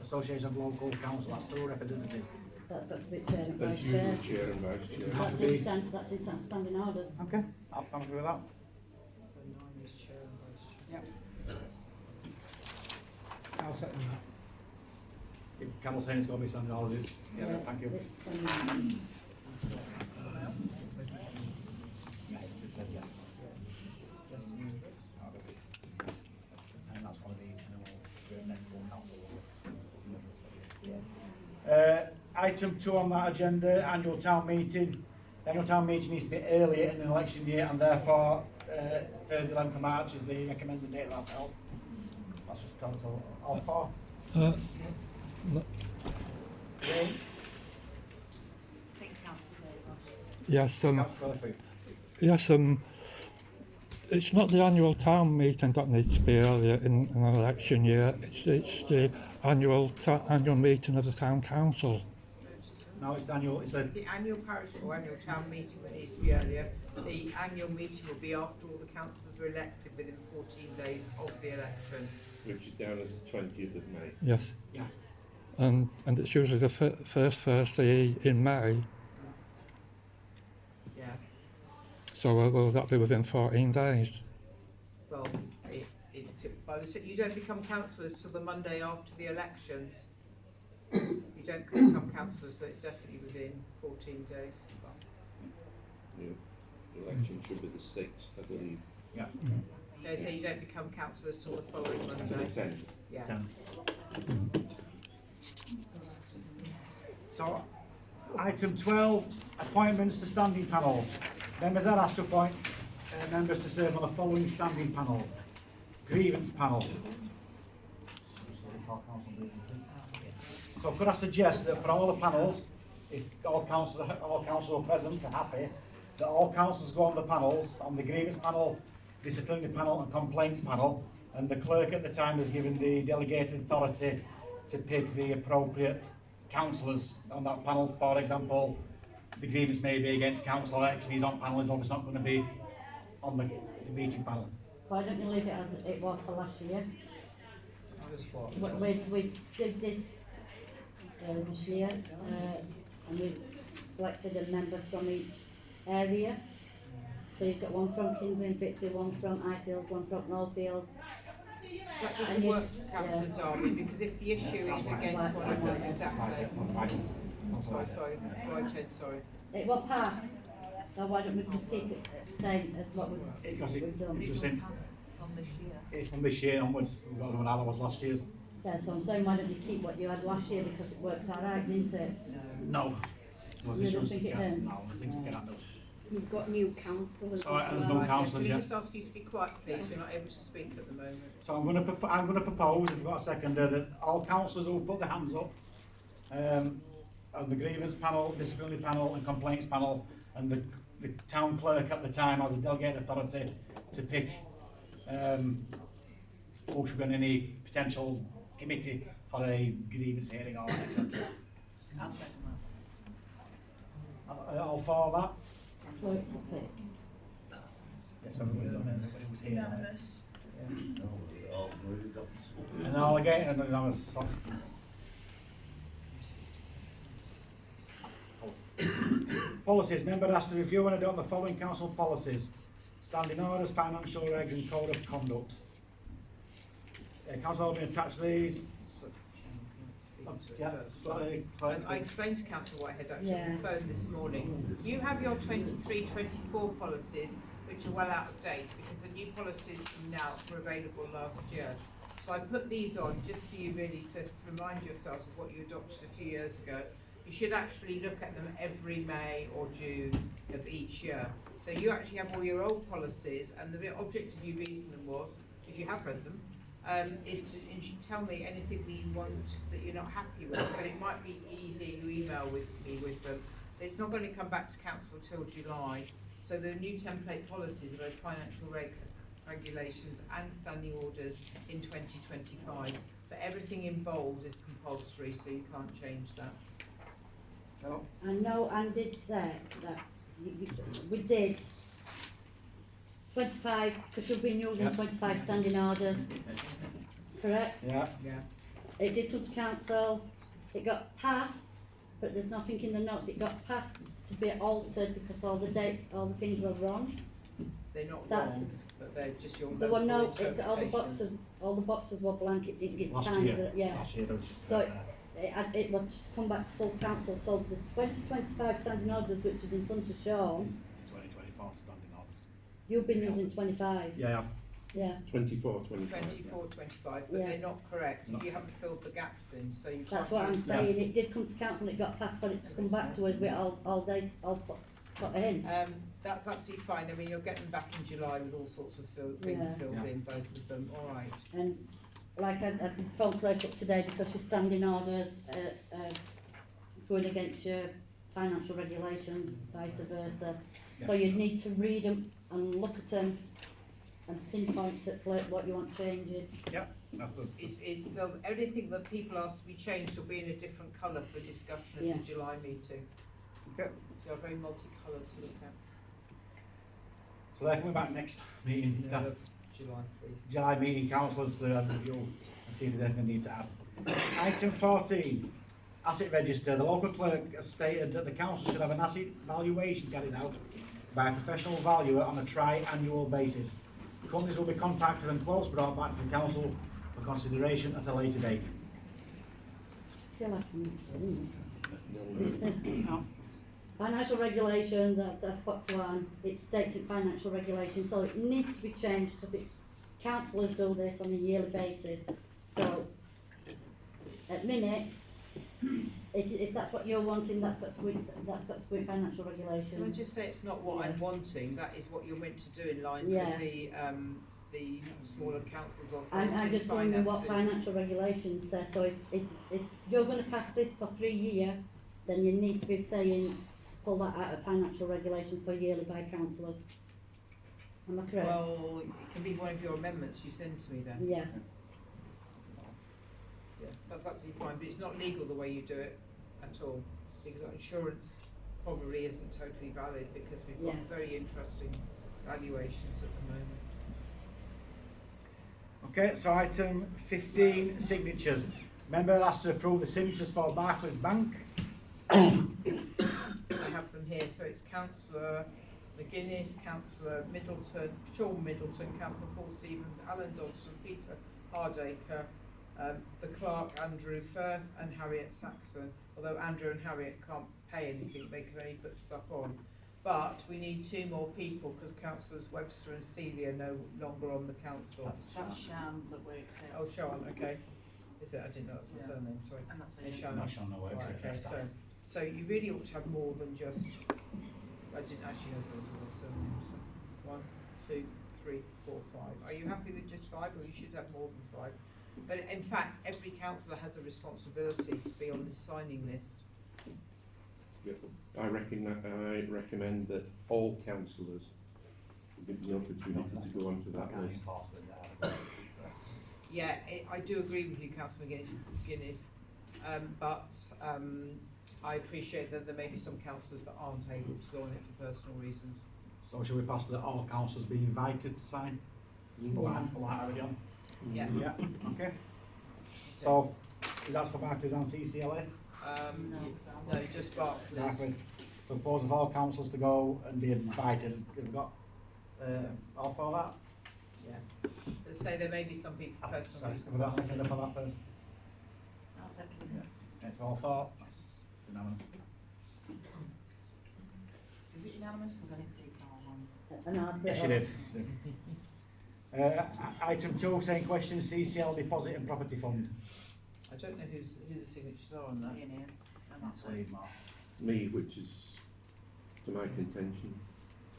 of Local Council. That's 2 representatives. That's got to be chair and That's vice chair. usually chair and vice chair. That's in standing orders. Okay, I'm happy with that. So 9 is chair and vice chair. Yep. I'll second that. If Carol's saying it's got to be standing orders, yeah, thank you. It's standing orders. Yes, it said yes. And that's one of the next one council. Item 2 on that agenda, annual town meeting. The annual town meeting needs to be earlier in an election year, and therefore Thursday 11th of March is the recommended date that's held. That's just tell us all 4. No. James? Yes, Councillor Murphy. yes, it's not the annual town meeting that needs to be earlier in an election year. It's the annual meeting of the town council. No, it's the annual, it's The annual parish or annual town meeting that needs to be earlier. The annual meeting will be after all the councillors are elected within 14 days of the election. Which is down as the 20th of May. Yes. Yeah. And it's usually the first Thursday in May. Yeah. So will that be within 14 days? Well, you don't become councillors till the Monday after the elections. You don't become councillors, so it's definitely within 14 days. The election should be the 6th, I believe. Yeah. Okay, so you don't become councillors till the following Monday. The 10th. Yeah. 10. So, item 12, appointments to standing panels. Members are asked to appoint members to serve on the following standing panels. Grievance panel. So could I suggest that for all the panels, if all councillors are present and happy, that all councillors go on the panels, on the grievance panel, disciplinary panel and complaints panel, and the clerk at the time is given the delegated authority to pick the appropriate councillors on that panel. For example, the grievance may be against councillor X and he's on panel, he's obviously not going to be on the meeting panel. Why don't you leave it as it was for last year? We did this year, and we selected a member from each area. So you've got one from Kingsley and Bixley, one from Ifields, one from Northfields. That doesn't work for Councillor Derby, because if the issue is against one of them, exactly. Sorry. It will pass, so why don't we just keep it the same as what we've done? It's from this year onwards, we've got to know how that was last year's. Yeah, so I'm saying why don't you keep what you had last year, because it worked out right, didn't it? No. You don't think it did? No, I think we can handle. You've got new councillors. Oh, there's no councillors Can I yet. just ask you to be quiet, please? You're not able to speak at the moment. So I'm going to propose, if we've got a seconder, that all councillors who put their hands up on the grievance panel, disciplinary panel and complaints panel, and the town clerk at the time has a delegated authority to pick who should be on any potential committee for a grievance hearing or etc. I'll second that. All for that? Clerk to pick. Yes, everybody's on it, everybody was here. Unanimous. And all again, and unanimous. Policies. Member asked to review and adopt the following council policies: standing orders, financial regs, and code of conduct. Council will be attached these. Yeah, I explained to Councillor Whitehead actually Yeah. on the phone this morning. You have your 23-24 policies, which are well out of date because the new policies from now were available last year. So I put these on just for you really to remind yourselves of what you adopted a few years ago. You should actually look at them every May or June of each year. So you actually have all your old policies, and the object of you reading them was, if you have read them, is to you should tell me anything that you want that you're not happy with, but it might be easier you email with me with them. It's not going to come back to council till July. So the new template policies are financial regs, regulations and standing orders in 2025. But everything in bold is compulsory, so you can't change that. No. I know Anne did say that we did 25, because you've been using 25 standing orders, correct? Yeah. Yeah. It did come to council, it got passed, but there's nothing in the notes, it got passed to be altered because all the dates, all the things were wrong. They're not That's- wrong, but they're just your There were no, interpretations. all the boxes were blank, it didn't get Last time year. to, yeah. Last year there was just So it will just come back to full council, so the 2025 standing orders, which is in front of Sean, 2024 standing orders. you've been using 25, Yeah. yeah. 24, 25. 24, 25, but Yeah. they're not correct. No. You haven't filled the gaps in, so you can't. That's what I'm use saying, it did come to council and it got passed, but it to come back to us with all put in. That's absolutely fine. I mean, you'll get them back in July with all sorts of things Yeah. filled Yeah. in, both of them. All right. And like I phoned Clerk up today because she's standing orders, going against your financial regulations, vice versa. So you'd need to read them and look at them and pinpoint at Clerk what you want changing. Yeah. That's good. Everything that people ask to be changed will be in a different colour for discussion at Yeah. the July meeting. Okay. So you're very multicoloured to look at. So they're coming back next meeting. No, July, please. July meeting, councillors to review and see if there's anything they need to add. Item 14, asset register. The local clerk has stated that the council should have an asset valuation carried out by a professional valuer on a tri-annual basis. Companies will be contacted and quotes brought back to the council for consideration at a later date. I feel like I'm missing. Financial regulations, that's what to Anne, it states in financial regulations, so it needs to be changed because it's, councillors do this on a yearly basis. So, at minute, if that's what you're wanting, that's got to be financial Can I regulations. just say it's not what I'm wanting, that is what you're meant to do in line Yeah. with the smaller councils or I'm just wondering what finances. financial regulations say, so if you're gonna pass this for 3 years, then you need to be saying, to pull that out of financial regulations for yearly by councillors. Am I correct? Well, it can be one of your amendments you send to me then. Yeah, Yeah, that's absolutely fine, but it's not legal the way you do it at all, because insurance probably isn't totally valid because we've got Yeah. very interesting valuations at the moment. Okay, so item 15, signatures. Member asked to approve the signatures for Barclays Bank. I have them here, so it's Councillor McGuinness, Councillor Middleton, Sean Middleton, Councillor Paul Stevens, Alan Dodson, Peter Hardacre, the clerk Andrew Firth and Harriet Saxon, although Andrew and Harriet can't pay anything, they can only put stuff on. But we need 2 more people because Councillors Webster and Celia are no longer on the council. That's Shan that works here. Oh, Sean, okay. Is it? I didn't know it was Yeah. a surname, sorry. And that's Hey, it. Shan. No, Sean, no works, Right, yeah, okay, staff. so you really ought to have more than just, I didn't actually know there was a surname, so 1, 2, 3, 4, 5. Are you happy with just 5 or you should have more than 5? But in fact, every councillor has a responsibility to be on this signing list. Yep. I recommend that all councillors be given the opportunity to go onto that list. Yeah, I do agree with you, Councillor McGuinness, but I appreciate that there may be some councillors that aren't able to go on it for personal reasons. So shall we pass that all councillors be invited to sign? Like Arion? Yeah. Yeah, okay. So, is that for Barclays and CCLA? No, just Barclays. Barclays. Proposal for all councillors to go and be invited. Have we got all for that? Yeah. Let's say there may be some people for personal Sorry, reasons. have we got a second for that first? I'll second it. It's all for, that's unanimous. Is it unanimous? Because I didn't see Carl on. And I'll put Yes, it you on. did. Item 2, same question, CCL deposit and property fund. I don't know who the signatures are on that. Ian here. And that's it. Leave, Mark. Me, which is to my contention.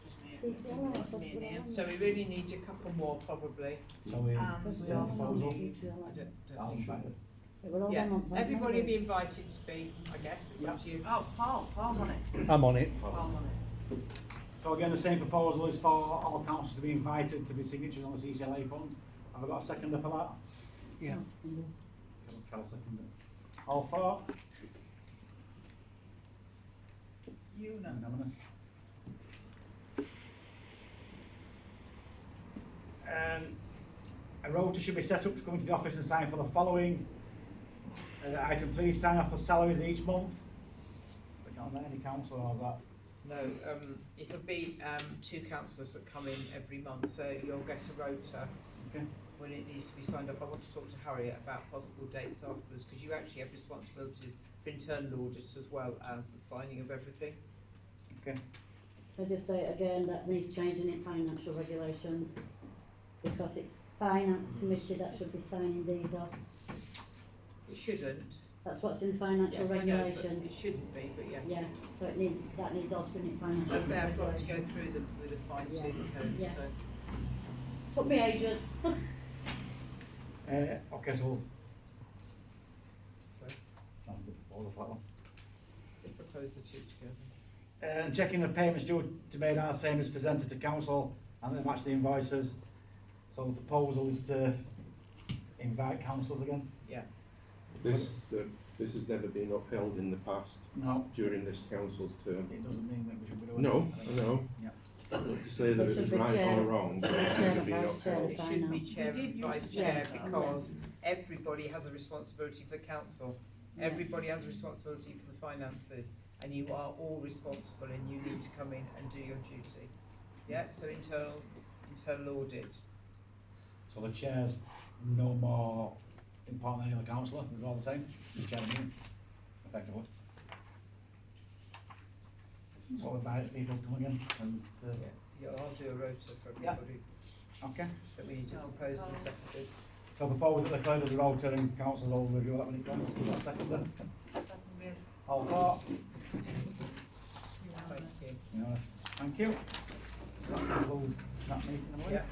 Just me. CCL, that's Me and what's Ian. So we really need a couple more probably. So we, And send a proposal. I I'll don't invite think- it. It will all Yeah, go on, everybody will be invited to speak, I guess, it's up to you. Oh, Paul's on it. I'm on it. Paul's on it. So again, the same proposal is for all councils to be invited to be signatures on the CCLA fund. Have I got a seconder for that? Yeah. Carol seconded it. All for? Unanimous. A rota should be set up to come into the office and sign for the following. Item 3, sign off for salaries each month. We can't let any council, or is that? No, it'll be 2 councillors that come in every month, so you'll get a rota Okay. when it needs to be signed off. I want to talk to Harriet about possible dates afterwards, because you actually have responsibilities for internal audits as well as the signing of everything. Okay. I just say again that needs changing in financial regulations, because it's finance committee that should be signing these off. It shouldn't. That's what's in financial Yes, I know, but regulations. it shouldn't be, but yeah. Yeah, so it needs, that needs altering in financial As I say, I've got to go regulations. through them with a fine tooth comb, Yeah. so. Took me ages. Okay, so. Sorry. That's a good proposal for that one. Just propose the 2 together. And checking the payments due to made are same as presented to council and then match the invoices. So the proposal is to invite councillors again? Yeah. This has never been upheld in the past No. during this council's term. It doesn't mean that we should be doing No, it. I know. Yeah. Not to say that It it should was be right chair- or wrong, but it's chair never and been vice chair. upheld. It shouldn't be Finance. chair and We did vice use chair chair. because everybody has a responsibility for council. Everybody has a responsibility for the finances, and you are all responsible, and you need to come in and do your duty. Yeah, so internal audit. So the chair's no more important than any other councillor, it's all the same, the chair of the meeting, effectively. So we'll invite people to come again and, Yeah, I'll do a rota for everybody okay. that we need to propose and seconded. So propose that the clerk of the road turning councils will review that when it comes, is that seconded? All for? Thank you. Yes, thank you. That concludes that meeting, I believe. Yeah.